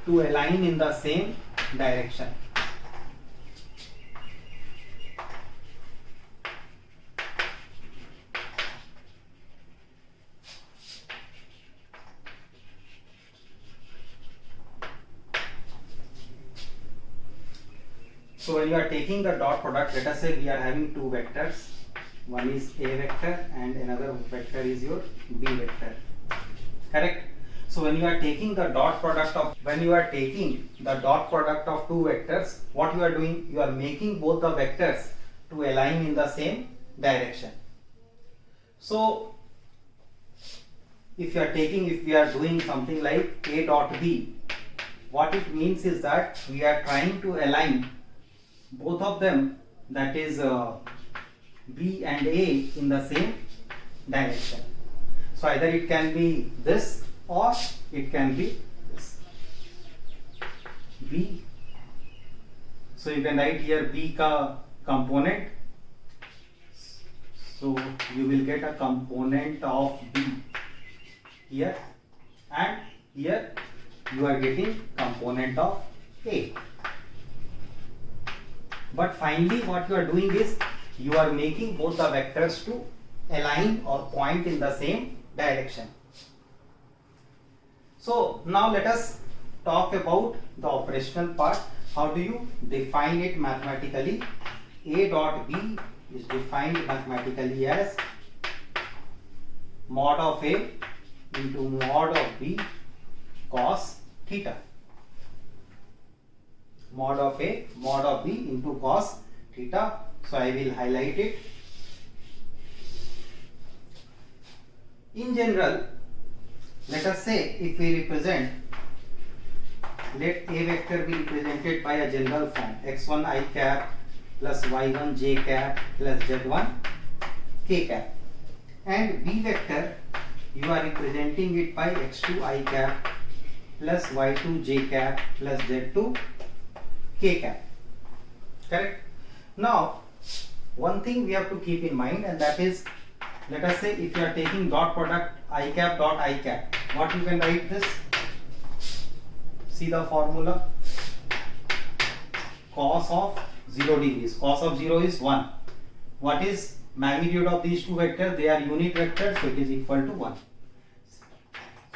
to align in the same direction. So when you are taking the dot product, let us say we are having two vectors. One is A vector and another vector is your B vector. Correct? So when you are taking the dot product of two vectors, what you are doing? You are making both the vectors to align in the same direction. So if we are doing something like A dot B, what it means is that we are trying to align both of them, that is B and A, in the same direction. So either it can be this or it can be this. B. So you can write here B ka component. So you will get a component of B here, and here you are getting component of A. But finally what you are doing is you are making both the vectors to align or point in the same direction. So now let us talk about the operational part. How do you define it mathematically? A dot B is defined mathematically as mod of A into mod of B cos theta. Mod of A, mod of B into cos theta. So I will highlight it. In general, let us say if we represent, let A vector be represented by a general form x1 I cap plus y1 j cap plus z1 k cap, and B vector you are representing it by x2 I cap plus y2 j cap plus z2 k cap. Correct? Now one thing we have to keep in mind, and that is, let us say if you are taking dot product I cap dot I cap, what you can write this? See the formula, cos of 0 degrees. Cos of 0 is 1. What is magnitude of these two vectors? They are unit vectors, so it is equal to 1.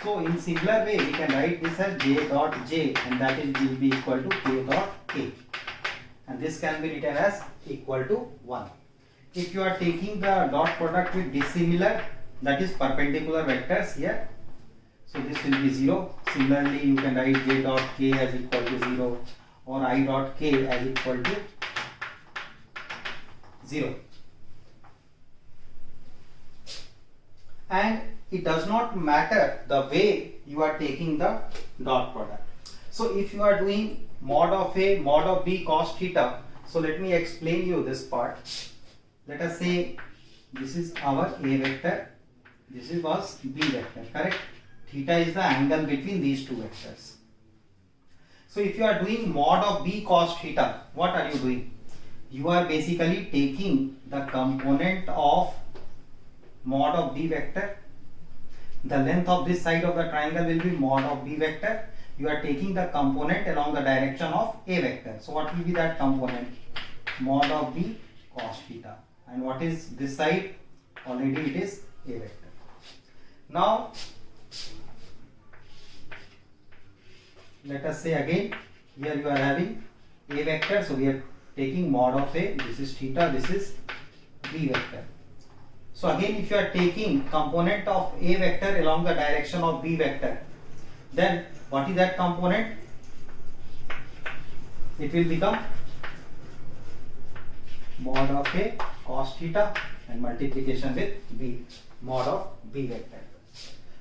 So in similar way we can write this as j dot j, and that is will be equal to k dot k, and this can be written as equal to 1. If you are taking the dot product with dissimilar, that is perpendicular vectors here, so this will be 0. Similarly you can write j dot k as equal to 0 or I dot k as equal to 0. And it does not matter the way you are taking the dot product. So if you are doing mod of A, mod of B cos theta, so let me explain you this part. Let us say this is our A vector, this was B vector, correct? Theta is the angle between these two vectors. So if you are doing mod of B cos theta, what are you doing? You are basically taking the component of mod of B vector. The length of this side of the triangle will be mod of B vector. You are taking the component along the direction of A vector. So what will be that component? Mod of B cos theta. And what is this side? Already it is A vector. Now let us say again, here you are having A vector, so we are taking mod of A, this is theta, this is B vector. So again if you are taking component of A vector along the direction of B vector, then what is that component? It will become mod of A cos theta and multiplication with B, mod of B vector.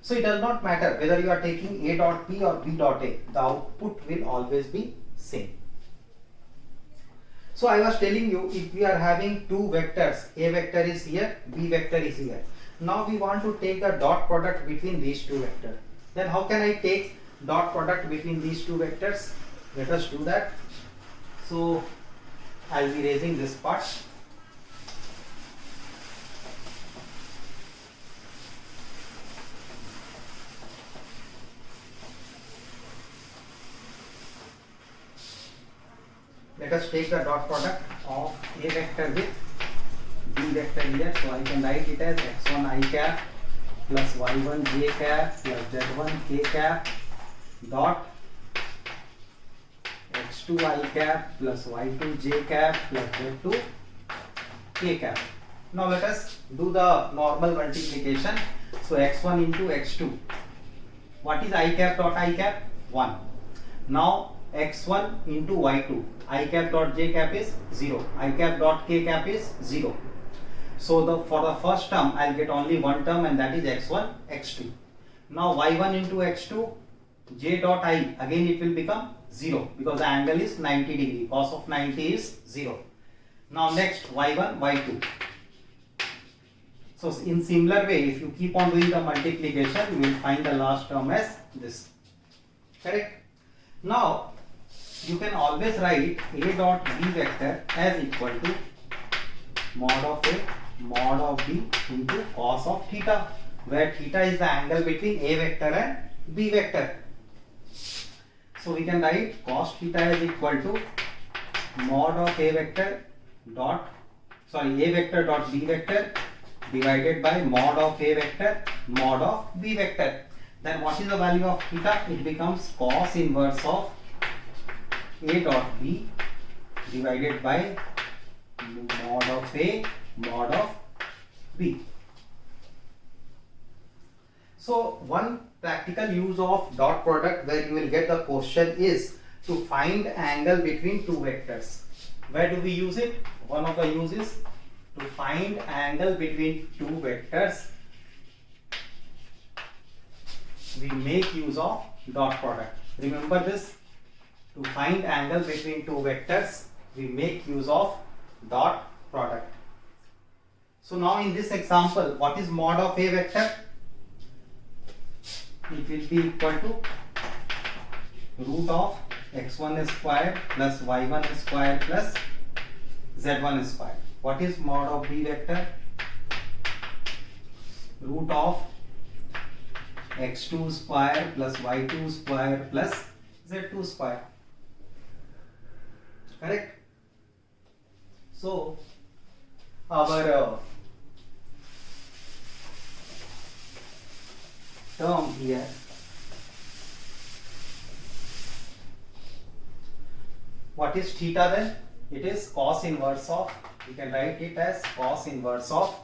So it does not matter whether you are taking A dot B or B dot A, the output will always be same. So I was telling you, if we are having two vectors, A vector is here, B vector is here. Now we want to take the dot product between these two vectors. Then how can I take dot product between these two vectors? Let us do that. So I will be raising this part. let us take the dot product of A vector with B vector here. So I can write it as x1 I cap plus y1 j cap plus z1 k cap dot x2 I cap plus y2 j cap plus z2 k cap. Now let us do the normal multiplication. So x1 into x2. What is I cap dot I cap? 1. Now x1 into y2. I cap dot j cap is 0. I cap dot k cap is 0. So for the first term I'll get only one term, and that is x1 x2. Now y1 into x2 j dot I, again it will become 0 because the angle is 90 degree. Cos of 90 is 0. Now next y1 y2. So in similar way, if you keep on doing the multiplication, you will find the last term as this. Correct? Now you can always write A dot B vector as equal to mod of A mod of B into cos of theta, where theta is the angle between A vector and B vector. So we can write cos theta is equal to mod of A vector dot A vector dot B vector divided by mod of A vector mod of B vector. Then what is the value of theta? It becomes cos inverse of A dot B divided by mod of A mod of B. So one practical use of dot product where you will get the question is to find angle between two vectors. Where do we use it? One of the uses to find angle between two vectors, we make use of dot product. Remember this, to find angle between two vectors we make use of dot product. So now in this example, what is mod of A vector? It will be equal to root of x1 square plus y1 square plus z1 square. What is mod of B vector? Root of x2 square plus y2 square plus z2 square. Correct? So our term here what is theta then? It is cos inverse of, we can write it as cos inverse of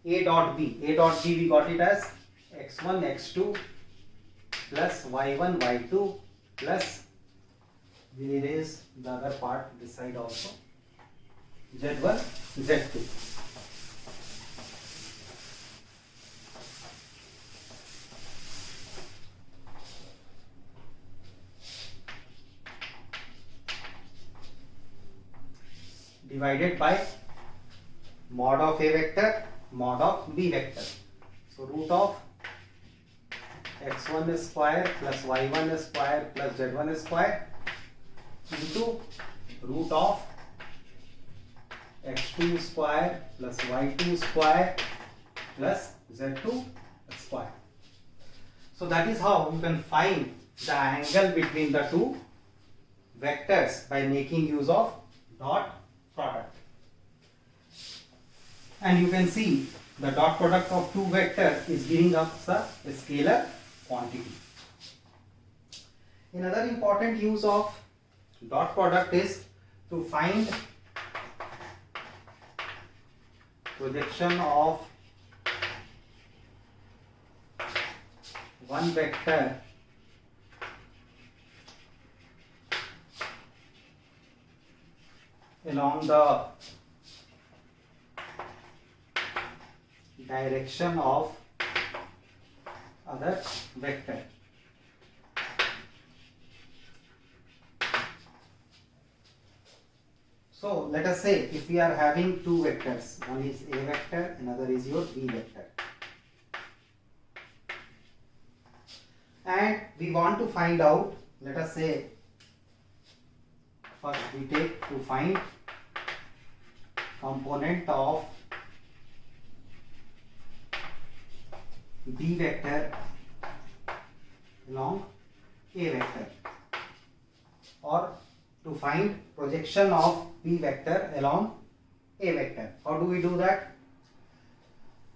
A dot B. A dot B we got it as x1 x2 plus y1 y2 plus, we erase the other part this side also, z1 z2. Divided by mod of A vector mod of B vector. So root of x1 square plus y1 square plus z1 square into root of x2 square plus y2 square plus z2 square. So that is how you can find the angle between the two vectors by making use of dot product. And you can see the dot product of two vectors is giving us a scalar quantity. Another important use of dot product is to find projection of one vector along the direction of other vector. So let us say if we are having two vectors, one is A vector, another is your B vector, and we want to find out, let us say first we take to find component of B vector along A vector, or to find projection of B vector along A vector. How do we do that?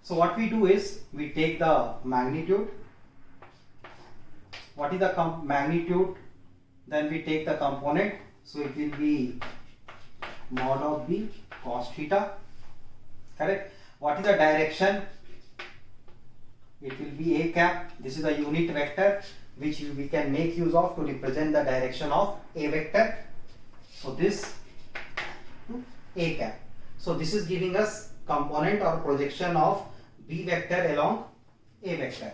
So what we do is we take the magnitude. What is the magnitude? Then we take the component. So it will be mod of B cos theta. Correct? What is the direction? It will be A cap. This is a unit vector which we can make use of to represent the direction of A vector. So this A cap. So this is giving us component or projection of B vector along A vector.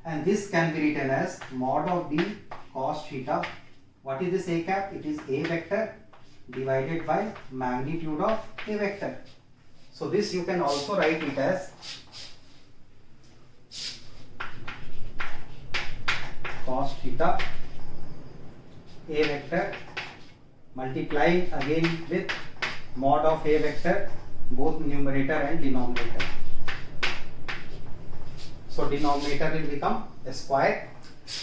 And this can be written as mod of B cos theta. What is this A cap? It is A vector divided by magnitude of A vector. So this you can also write it as cos theta A vector multiply again with mod of A vector, both numerator and denominator. So denominator will become a square.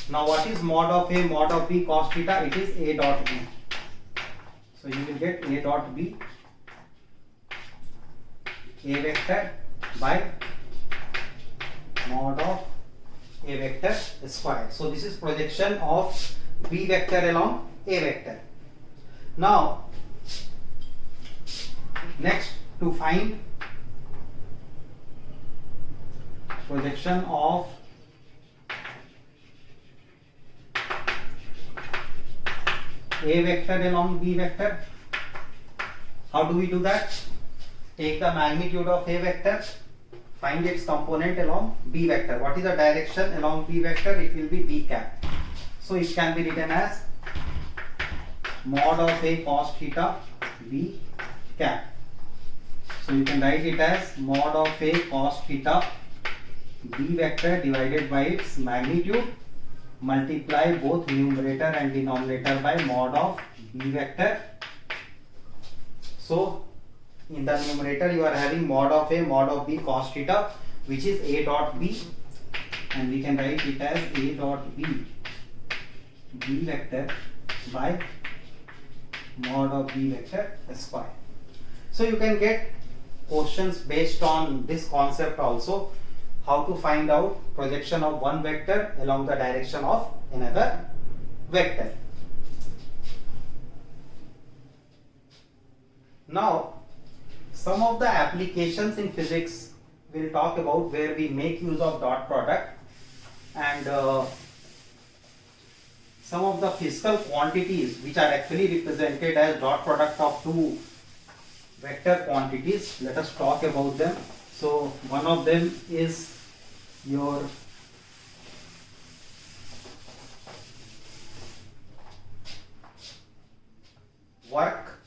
Now what is mod of A, mod of B cos theta? It is A dot B. So you will get A dot B A vector by mod of A vector square. So this is projection of B vector along A vector. Now next, to find projection of A vector along B vector, how do we do that? Take the magnitude of A vector, find its component along B vector. What is the direction along B vector? It will be B cap. So it can be written as mod of A cos theta B cap. So you can write it as mod of A cos theta B vector divided by its magnitude, multiply both numerator and denominator by mod of B vector. So in the numerator you are having mod of A, mod of B cos theta, which is A dot B, and we can write it as A dot B B vector by mod of B vector square. So you can get questions based on this concept also, how to find out projection of one vector along the direction of another vector. Now some of the applications in physics we'll talk about where we make use of dot product, and some of the physical quantities which are actually represented as dot product of two vector quantities. Let us talk about them. So one of them is your work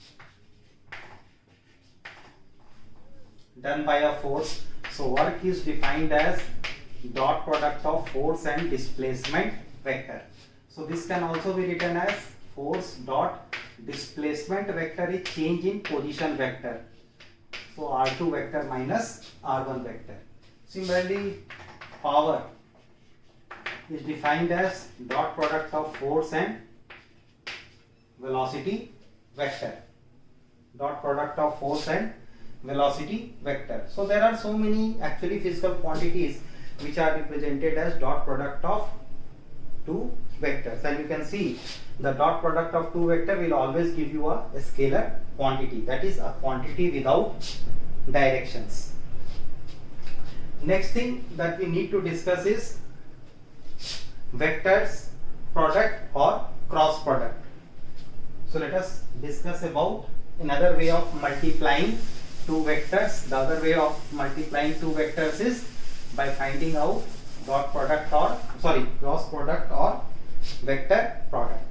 done by a force. So work is defined as dot product of force and displacement vector. So this can also be written as force dot displacement vector is change in position vector. So R2 vector minus R1 vector. Similarly, power is defined as dot product of force and velocity vector. Dot product of force and velocity vector. So there are so many actually physical quantities which are represented as dot product of two vectors, and you can see the dot product of two vector will always give you a scalar quantity, that is a quantity without directions. Next thing that we need to discuss is vectors product or cross product. So let us discuss about another way of multiplying two vectors. The other way of multiplying two vectors is by finding out dot product or cross product or vector product.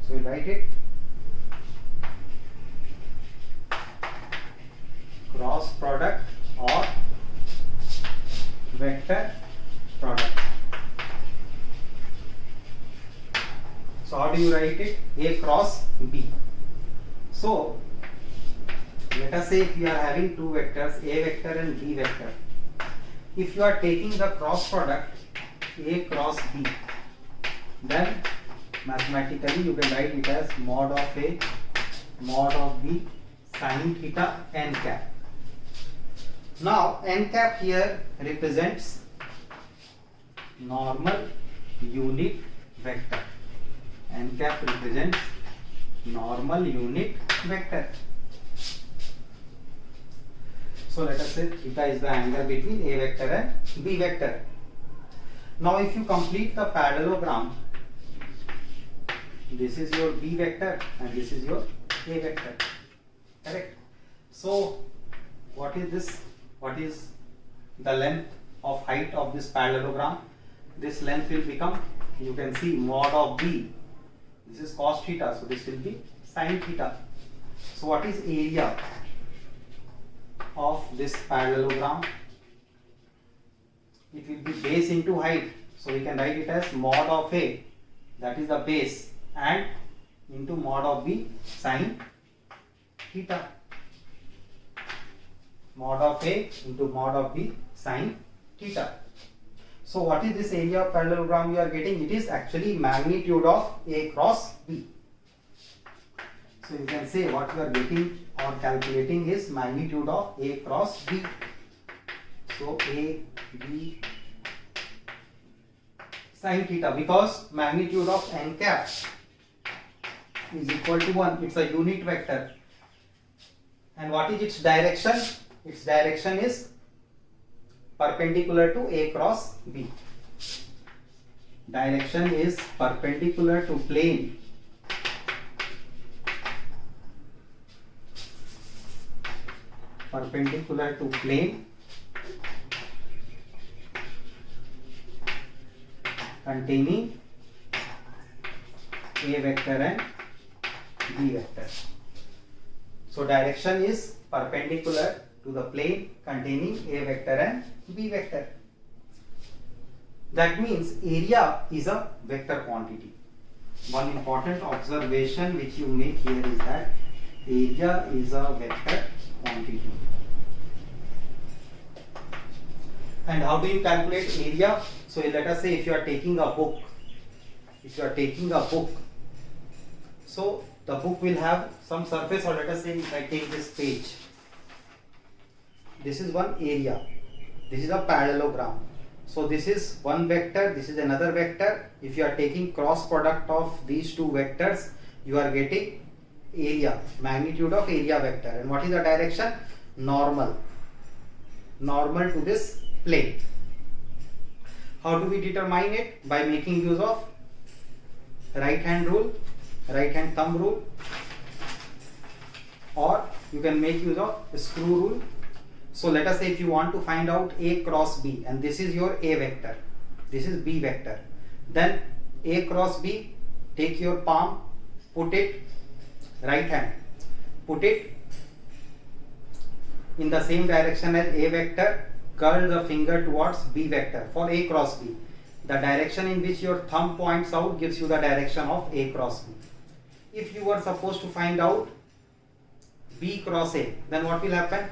So we write it cross product or vector product. So how do you write it? A cross B. So let us say if you are having two vectors, A vector and B vector. If you are taking the cross product A cross B, then Mathematically you can write it as mod of A mod of B sin theta n cap. Now n cap here represents normal unit vector. N cap represents normal unit vector. So let us say theta is the angle between A vector and B vector. Now if you complete the parallelogram, this is your B vector and this is your A vector, correct? So what is this? What is the length of height of this parallelogram? This length will become, you can see, mod of B. This is cos theta, so this will be sin theta. So what is area of this parallelogram? It will be base into height, so we can write it as mod of A, that is the base, and into mod of B sin theta. Mod of A into mod of B sin theta. So what is this area of parallelogram we are getting? It is actually magnitude of A cross B. So you can say what we are getting or calculating is magnitude of A cross B. So A, B sin theta, because magnitude of n cap is equal to 1. It's a unit vector. And what is its direction? Its direction is perpendicular to A cross B. Direction is perpendicular to plane containing A vector and B vector. So direction is perpendicular to the plane containing A vector and B vector. That means area is a vector quantity. One important observation which you make here is that area is a vector quantity. And how do you calculate area? So let us say if you are taking a book, so the book will have some surface, or let us say if I take this page, this is one area, this is a parallelogram. So this is one vector, this is another vector. If you are taking cross product of these two vectors, you are getting area, magnitude of area vector. And what is the direction? Normal to this plane. How do we determine it? By making use of right hand thumb rule, or you can make use of screw rule. So let us say if you want to find out A cross B, and this is your A vector, this is B vector, then A cross B, take your palm, put it, right hand, put it in the same direction as A vector, curl the finger towards B vector for A cross B. The direction in which your thumb points out gives you the direction of A cross B. If you were supposed to find out B cross A, then what will happen?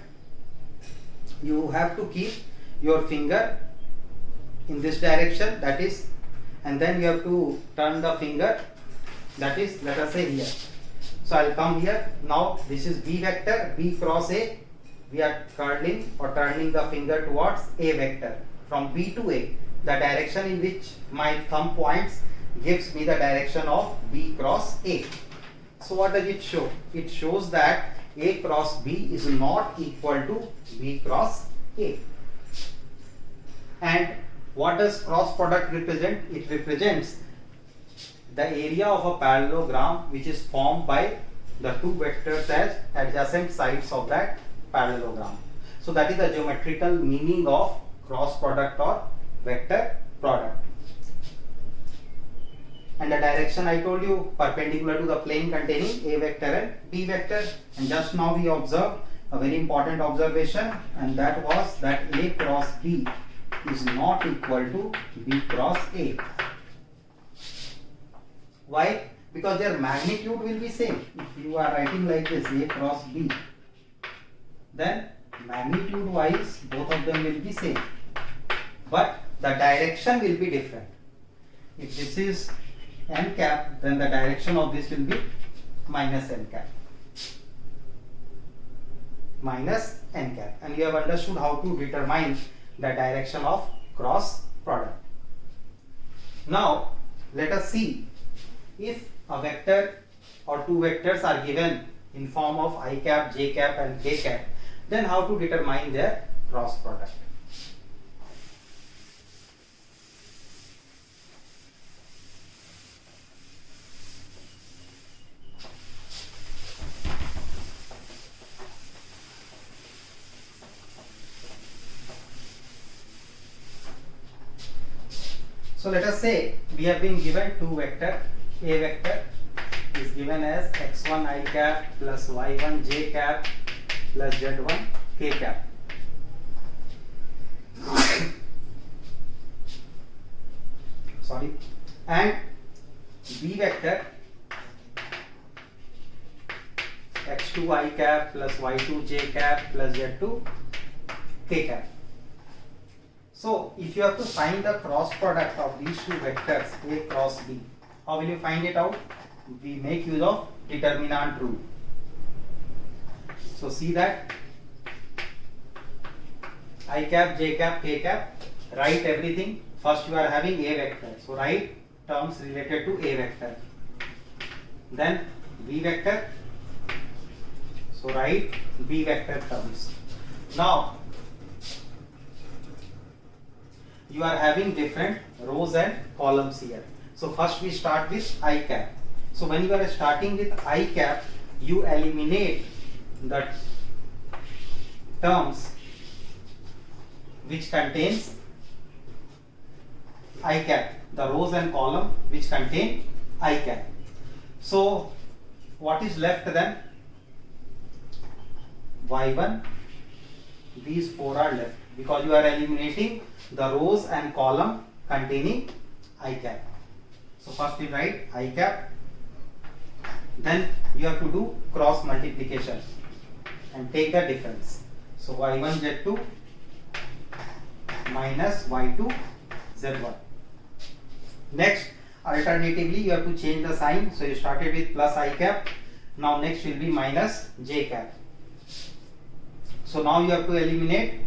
You have to keep your finger in this direction, that is, and then you have to turn the finger, that is, let us say here. So I'll come here. Now this is B vector, B cross A. We are curling or turning the finger towards A vector from B to A. The direction in which my thumb points gives me the direction of B cross A. So what does it show? It shows that A cross B is not equal to B cross A. And what does cross product represent? It represents the area of a parallelogram which is formed by the two vectors as adjacent sides of that parallelogram. So that is the geometrical meaning of cross product or vector product. And the direction I told you, perpendicular to the plane containing A vector and B vector. And just now we observed a very important observation, and that was that A cross B is not equal to B cross A. Why? Because their magnitude will be same. If you are writing like this, A cross B, then magnitude wise both of them will be same, but the direction will be different. If this is n cap, then the direction of this will be minus n cap. Minus n cap. And you have understood how to determine the direction of cross product. Now let us see if a vector or two vectors are given in form of I cap, j cap and k cap, then how to determine their cross product. So let us say we have been given two vector. A vector is given as x1 I cap plus y1 j cap plus z1 k cap. Sorry. And B vector x2 I cap plus y2 j cap plus z2 k cap. So if you have to find the cross product of these two vectors A cross B, how will you find it out? We make use of determinant rule. So see that I cap, j cap, k cap, write everything. First you are having A vector, so write terms related to A vector. Then B vector, so write B vector terms. Now you are having different rows and columns here. So first we start with I cap. So when you are starting with I cap, you eliminate the terms which contains I cap, the rows and column which contain I cap. So what is left then? Y1, these four are left because you are eliminating the rows and column containing I cap. So first we write I cap, then you have to do cross multiplication and take the difference. So y1 z2 minus y2 z1. Next, alternatively you have to change the sign. So you started with plus I cap, now next will be minus j cap. So now you have to eliminate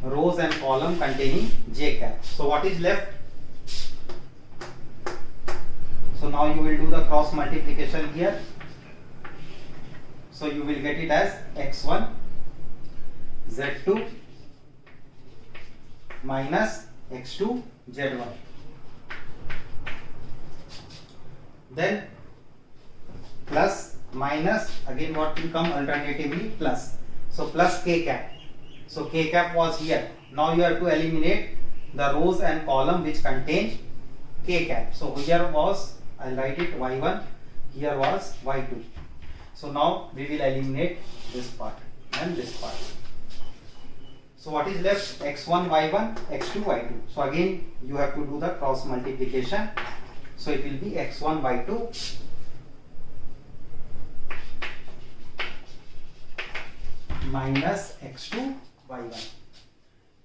rows and column containing j cap. So what is left? So now you will do the cross multiplication here. So you will get it as x1 z2 minus x2 z1. Then plus minus, again what will come alternatively, plus. So plus k cap. So k cap was here. Now you have to eliminate the rows and column which contain k cap. So here was, I'll write it y1, here was y2. So now we will eliminate this part and this part. So what is left? x1 y1, x2 y2. So again you have to do the cross multiplication. So it will be x1 y2 minus x2 y1.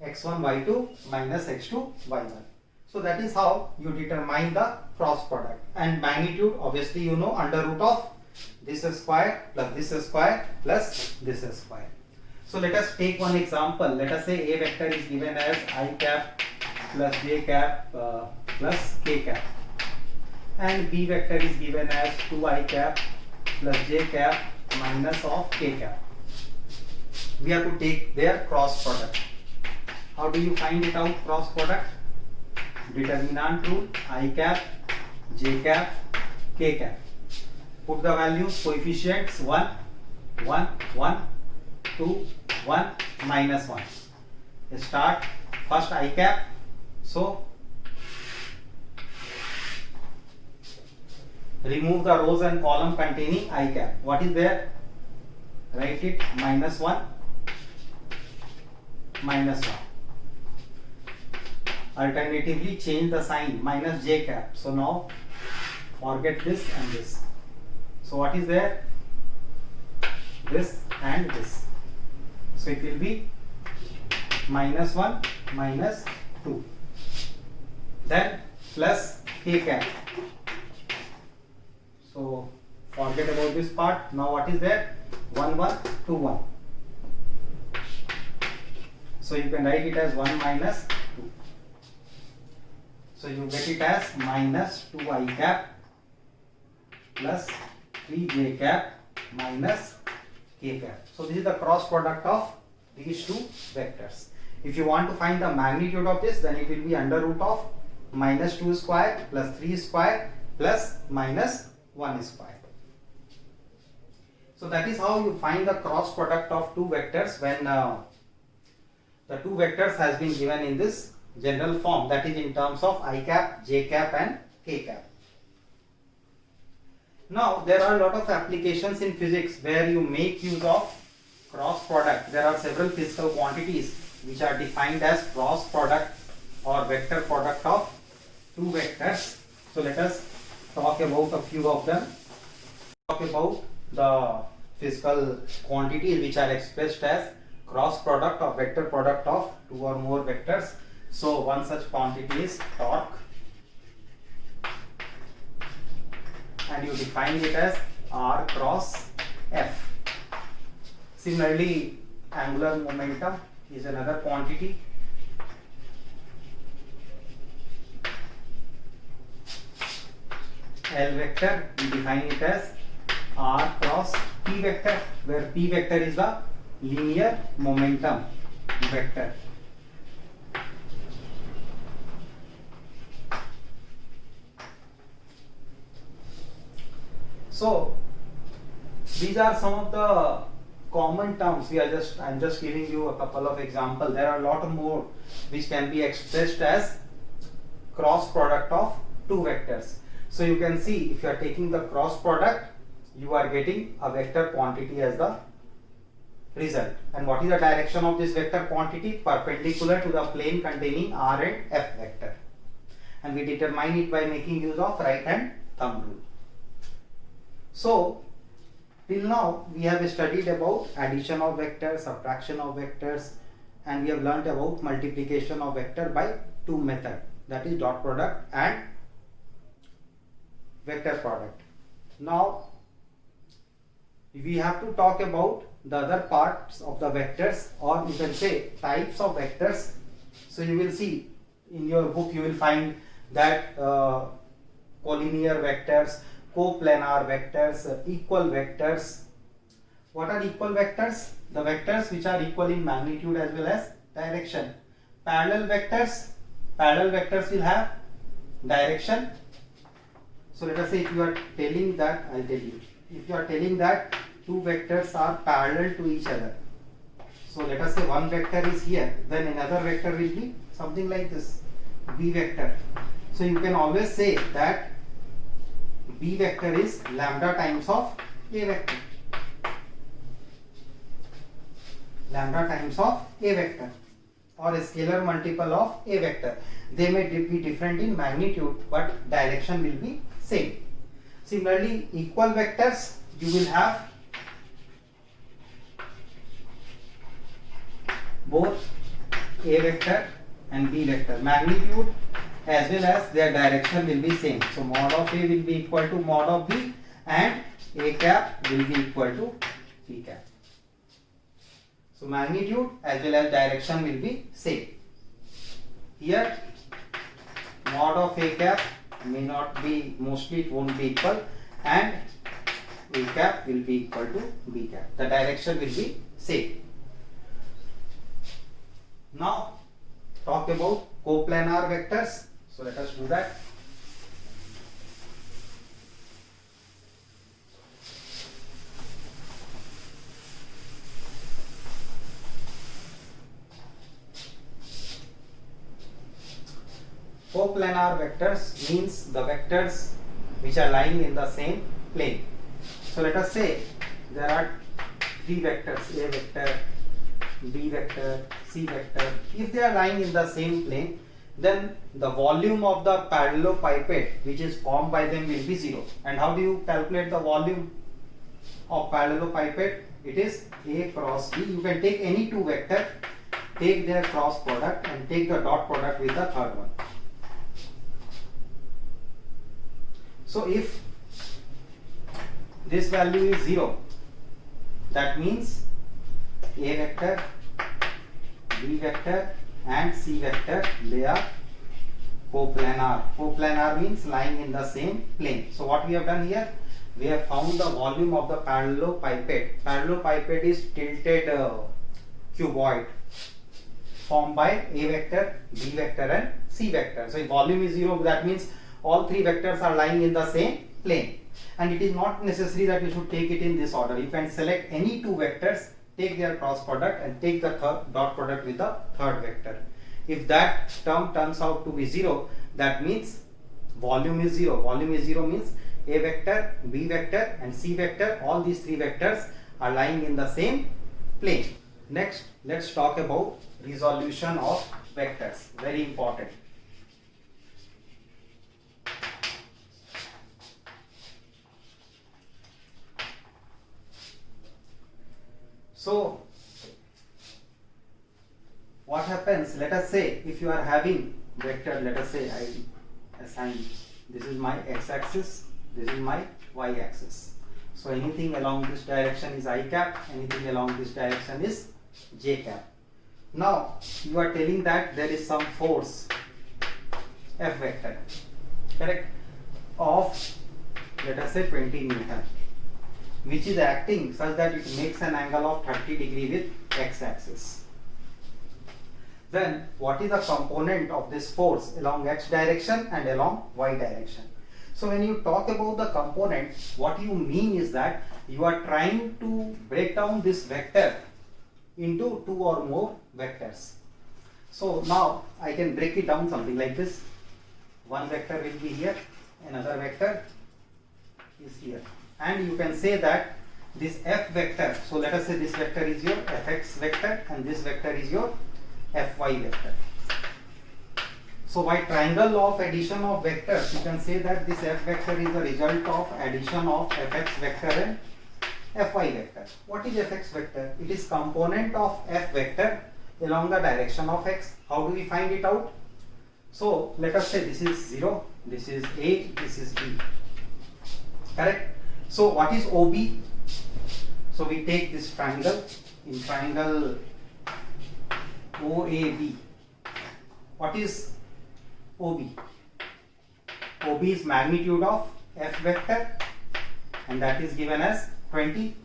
x1 y2 minus x2 y1. So that is how you determine the cross product. And magnitude, obviously you know, under root of this square plus this square plus this square. So let us take one example. Let us say A vector is given as I cap plus j cap plus k cap, and B vector is given as 2I cap plus j cap minus of k cap. We have to take their cross product. How do you find it out, cross product? Determinant rule, I cap, j cap, k cap. Put the values, coefficients 1, 1, 1, 2, 1, minus 1. Start first I cap. So remove the rows and column containing I cap. What is there? Write it minus 1, minus 1. Alternatively change the sign, minus j cap. So now forget this and this. So what is there? This and this. So it will be minus 1, minus 2. then plus k cap. So forget about this part. Now what is there? 1 1 2 1. So you can write it as 1 minus 2. So you get it as minus 2i cap plus 3j cap minus k cap. So this is the cross product of these two vectors. If you want to find the magnitude of this, then it will be under root of minus 2 square plus 3 square plus minus 1 square. So that is how you find the cross product of two vectors when the two vectors has been given in this general form, that is in terms of I cap, j cap and k cap. Now there are a lot of applications in physics where you make use of cross product. There are several physical quantities which are defined as cross product or vector product of two vectors. So let us talk about a few of them. Talk about the physical quantities which are expressed as cross product or vector product of two or more vectors. So one such quantity is torque, and you define it as R cross F. Similarly, angular momentum is another quantity. L vector, we define it as R cross P vector, where P vector is the linear momentum vector. So these are some of the common terms. I'm just giving you a couple of examples. There are a lot more which can be expressed as cross product of two vectors. So you can see, if you are taking the cross product, you are getting a vector quantity as the result. And what is the direction of this vector quantity? Perpendicular to the plane containing R and F vector. And we determine it by making use of right hand thumb rule. So till now we have studied about addition of vectors, subtraction of vectors, and we have learnt about multiplication of vector by two methods, that is dot product and vector product. Now we have to talk about the other parts of the vectors, or you can say types of vectors. So you will see in your book, you will find that collinear vectors, coplanar vectors, equal vectors. What are equal vectors? The vectors which are equal in magnitude as well as direction. Parallel vectors will have direction. So let us say, if you are telling that, I'll tell you, if you are telling that two vectors are parallel to each other, so let us say one vector is here, then another vector will be something like this, B vector. So you can always say that B vector is lambda times of A vector. Lambda times of A vector, or a scalar multiple of A vector. They may be different in magnitude, but direction will be same. Similarly, equal vectors, you will have both A vector and B vector. Magnitude as well as their direction will be same. So mod of A will be equal to mod of B, and A cap will be equal to B cap. So magnitude as well as direction will be same. Here mod of A cap may not be, mostly it won't be equal, and A cap will be equal to B cap. The direction will be same. Now talk about coplanar vectors. So let us do that. Coplanar vectors means the vectors which are lying in the same plane. So let us say there are three vectors, A vector, B vector, C vector. If they are lying in the same plane, then the volume of the parallelepiped which is formed by them will be 0. And how do you calculate the volume of parallelepiped? It is A cross B. You can take any two vectors, take their cross product and take the dot product with the third one. So if this value is 0, that means A vector, B vector and C vector, they are coplanar. Coplanar means lying in the same plane. So what we have done here, we have found the volume of the parallelepiped. Parallelepiped is tilted cuboid formed by A vector, B vector and C vector. So if volume is 0, that means all three vectors are lying in the same plane. And it is not necessary that you should take it in this order. You can select any two vectors, take their cross product and take the dot product with the third vector. If that term turns out to be 0, that means volume is 0. Volume is 0 means A vector, B vector and C vector, all these three vectors are lying in the same plane. Next, let's talk about resolution of vectors. Very important. So what happens, let us say if you are having vector, let us say I assign this is my x-axis, this is my y-axis. So anything along this direction is I cap, anything along this direction is j cap. Now you are telling that there is some force F vector, correct, of let us say 20 Newton, which is acting such that it makes an angle of 30 degree with x-axis. Then what is the component of this force along x direction and along y direction? So when you talk about the component, what you mean is that you are trying to break down this vector into two or more vectors. So now I can break it down something like this. One vector will be here, another vector is here. And you can say that this F vector, so let us say this vector is your Fx vector and this vector is your Fy vector. So by triangle of addition of vectors, you can say that this F vector is the result of addition of Fx vector and Fy vector. What is Fx vector? It is component of F vector along the direction of x. How do we find it out? So let us say this is 0, this is A, this is B. Correct? So what is OB? So we take this triangle, in triangle OAB. What is OB? OB is magnitude of F vector and that is given as 20.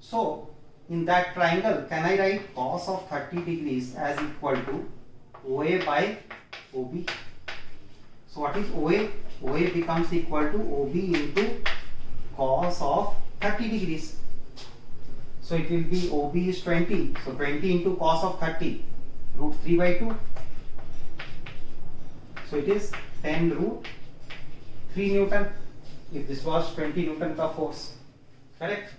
So in that triangle, can I write cos of 30 degrees as equal to OA by OB? So what is OA? OA becomes equal to OB into cos of 30 degrees. So it will be OB is 20. So 20 into cos of 30, root 3 by 2. So it is 10 root 3 Newton. If this was 20 Newton ka force, correct?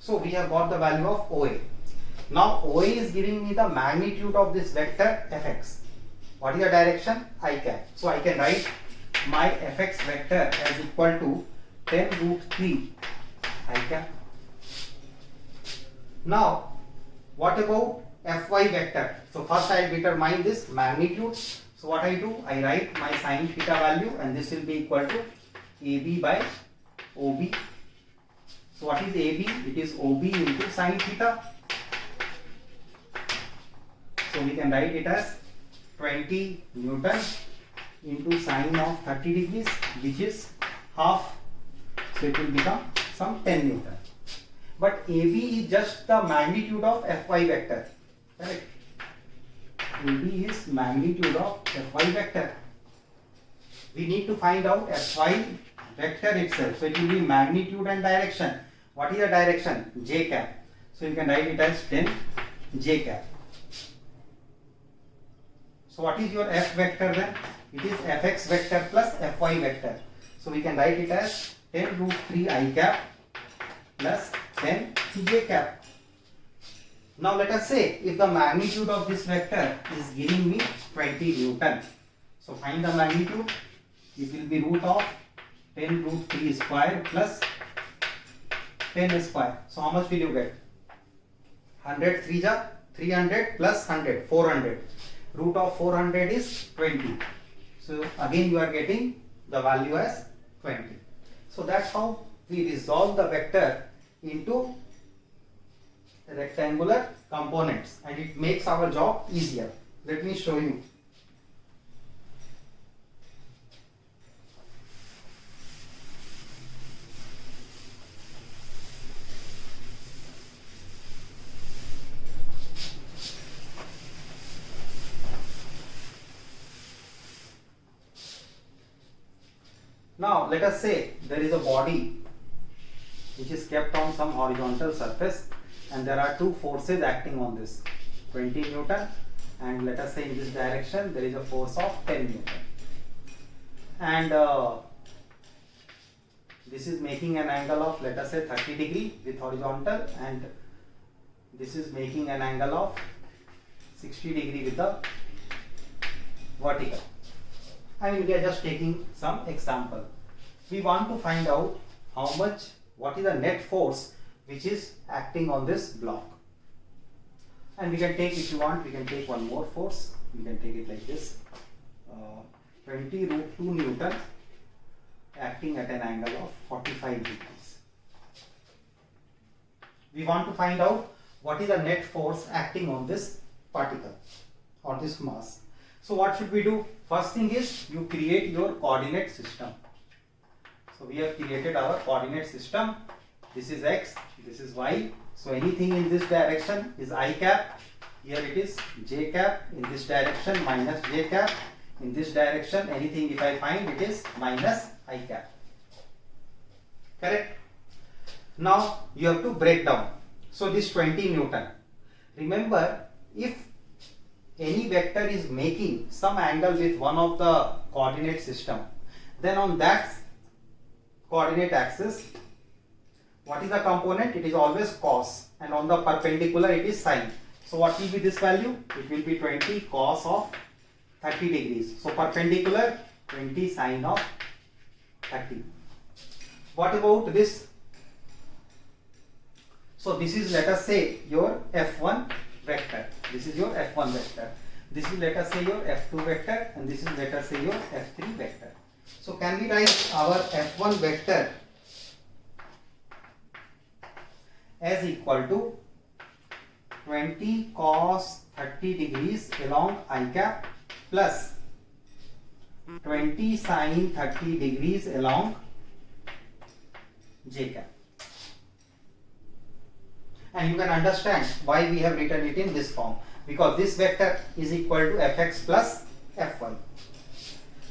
So we have got the value of OA. Now OA is giving me the magnitude of this vector Fx. What is the direction? I cap. So I can write my Fx vector as equal to 10 root 3 I cap. Now what about Fy vector? So first I will determine this magnitude. So what I do? I write my sin theta value and this will be equal to AB by OB. So what is AB? It is OB into sin theta. So we can write it as 20 Newton into sine of 30 degrees, which is half. So it will become some 10 Newton. But AB is just the magnitude of Fy vector. Correct? AB is magnitude of Fy vector. We need to find out Fy vector itself. So it will be magnitude and direction. What is the direction? J cap. So you can write it as 10 J cap. So what is your F vector then? It is Fx vector plus Fy vector. So we can write it as 10 root 3 I cap plus 10 J cap. Now let us say if the magnitude of this vector is giving me 20 Newton. So find the magnitude. It will be root of 10 root 3 square plus 10 square. So how much will you get? 100 3 ja 300 plus 100 400. Root of 400 is 20. So again you are getting the value as 20. So that's how we resolve the vector into rectangular components, and it makes our job easier. Let me show you. Now let us say there is a body which is kept on some horizontal surface, and there are two forces acting on this, 20 Newton, and let us say in this direction there is a force of 10 Newton, and this is making an angle of, let us say, 30 degree with horizontal, and this is making an angle of 60 degree with the vertical. I mean, we are just taking some example. We want to find out what is the net force which is acting on this block. And we can take, if you want, we can take one more force. We can take it like this. 20 root 2 Newton acting at an angle of 45 degrees. We want to find out what is the net force acting on this particle or this mass. So what should we do? First thing is you create your coordinate system. So we have created our coordinate system. This is x, this is y. So anything in this direction is I cap. Here it is j cap. In this direction minus j cap. In this direction anything if I find, it is minus I cap. Correct? Now you have to break down. So this 20 Newton. Remember, if any vector is making some angle with one of the coordinate system, then on that coordinate axis, what is the component? It is always cos, and on the perpendicular it is sine. So what will be this value? It will be 20 cos of 30 degrees. So perpendicular 20 sine of 30. What about this? So this is, let us say, your F1 vector. This is your F1 vector. This is, let us say, your F2 vector, and this is, let us say, your F3 vector. So can we write our F1 vector as equal to 20 cos 30 degrees along I cap plus 20 sine 30 degrees along j cap. And you can understand why we have written it in this form, because this vector is equal to fx plus fy.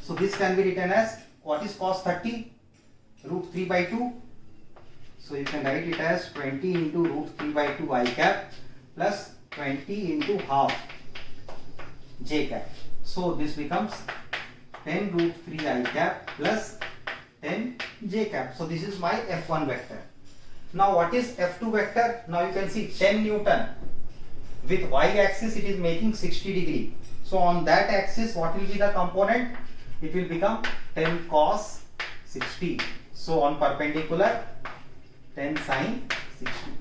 So this can be written as, what is cos 30? Root 3 by 2. So you can write it as 20 into root 3 by 2 I cap plus 20 into half j cap. So this becomes 10 root 3 I cap plus 10 j cap. So this is my F1 vector. Now what is F2 vector? Now you can see 10 Newton. With y axis it is making 60 degree. So on that axis what will be the component? It will become 10 cos 60. So on perpendicular 10 sine 60.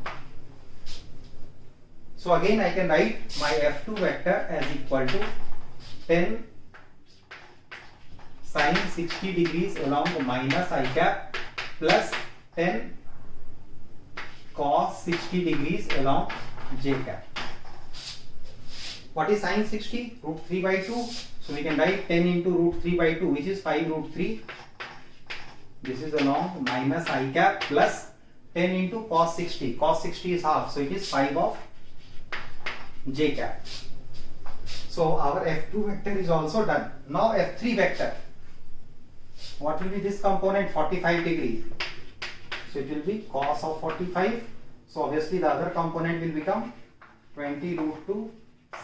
So again I can write my F2 vector as equal to 10 sine 60 degrees along minus I cap plus 10 cos 60 degrees along j cap. What is sine 60? Root 3 by 2. So we can write 10 into root 3 by 2, which is 5 root 3. This is along minus I cap plus 10 into cos 60. Cos 60 is half, so it is 5 of j cap. So our F2 vector is also done. Now F3 vector. What will be this component? 45 degrees. So it will be cos of 45. So obviously the other component will become 20 root 2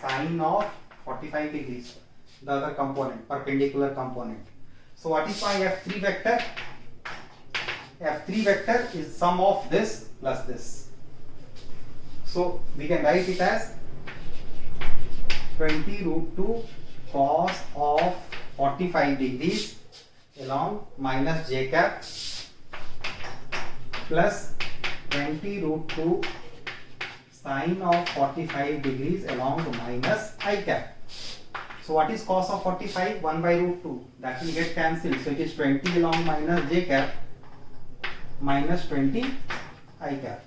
sine of 45 degrees. The other component, perpendicular component. So what is my F3 vector? F3 vector is sum of this plus this. So we can write it as 20 root 2 cos of 45 degrees along minus j cap plus 20 root 2 sine of 45 degrees along minus I cap. So what is cos of 45? 1 by root 2. That will get cancelled. So it is 20 along minus j cap minus 20 I cap.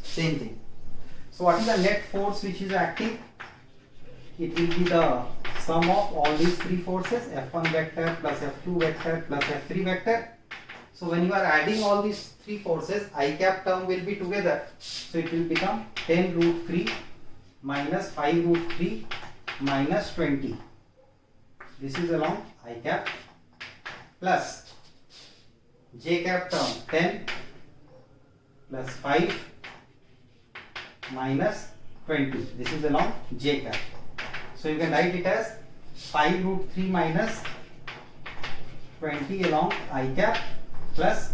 Same thing. So what is the net force which is acting? It will be the sum of all these three forces, F1 vector plus F2 vector plus F3 vector. So when you are adding all these three forces, I cap term will be together. So it will become 10 root 3 minus 5 root 3 minus 20. This is along I cap plus j cap term 10 plus 5 minus 20. This is along j cap. So you can write it as 5 root 3 minus 20 along I cap plus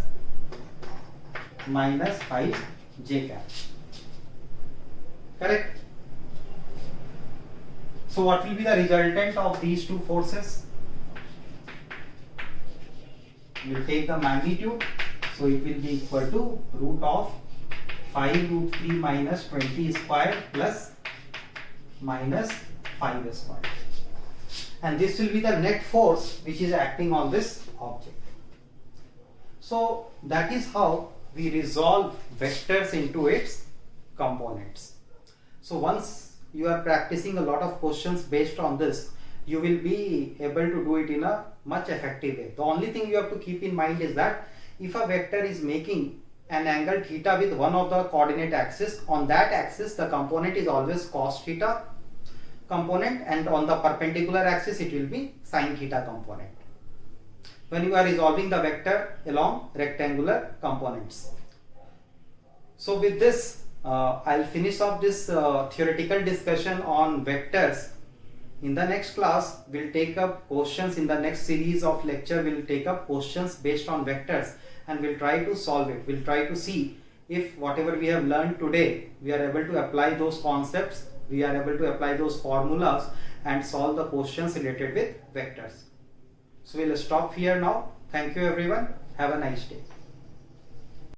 minus 5 j cap. Correct? So what will be the resultant of these two forces? We will take the magnitude. So it will be equal to root of 5 root 3 minus 20 square plus minus 5 square. And this will be the net force which is acting on this object. So that is how we resolve vectors into its components. So once you are practicing a lot of questions based on this, you will be able to do it in a much effective way. The only thing you have to keep in mind is that if a vector is making an angle theta with one of the coordinate axis, on that axis the component is always cos theta component, and on the perpendicular axis it will be sin theta component when you are resolving the vector along rectangular components. So with this I'll finish off this theoretical discussion on vectors. In the next class we'll take up questions. In the next series of lecture we'll take up questions based on vectors and we'll try to solve it. We'll try to see if whatever we have learned today we are able to apply those concepts, we are able to apply those formulas and solve the questions related with vectors. So we'll stop here now. Thank you everyone. Have a nice day.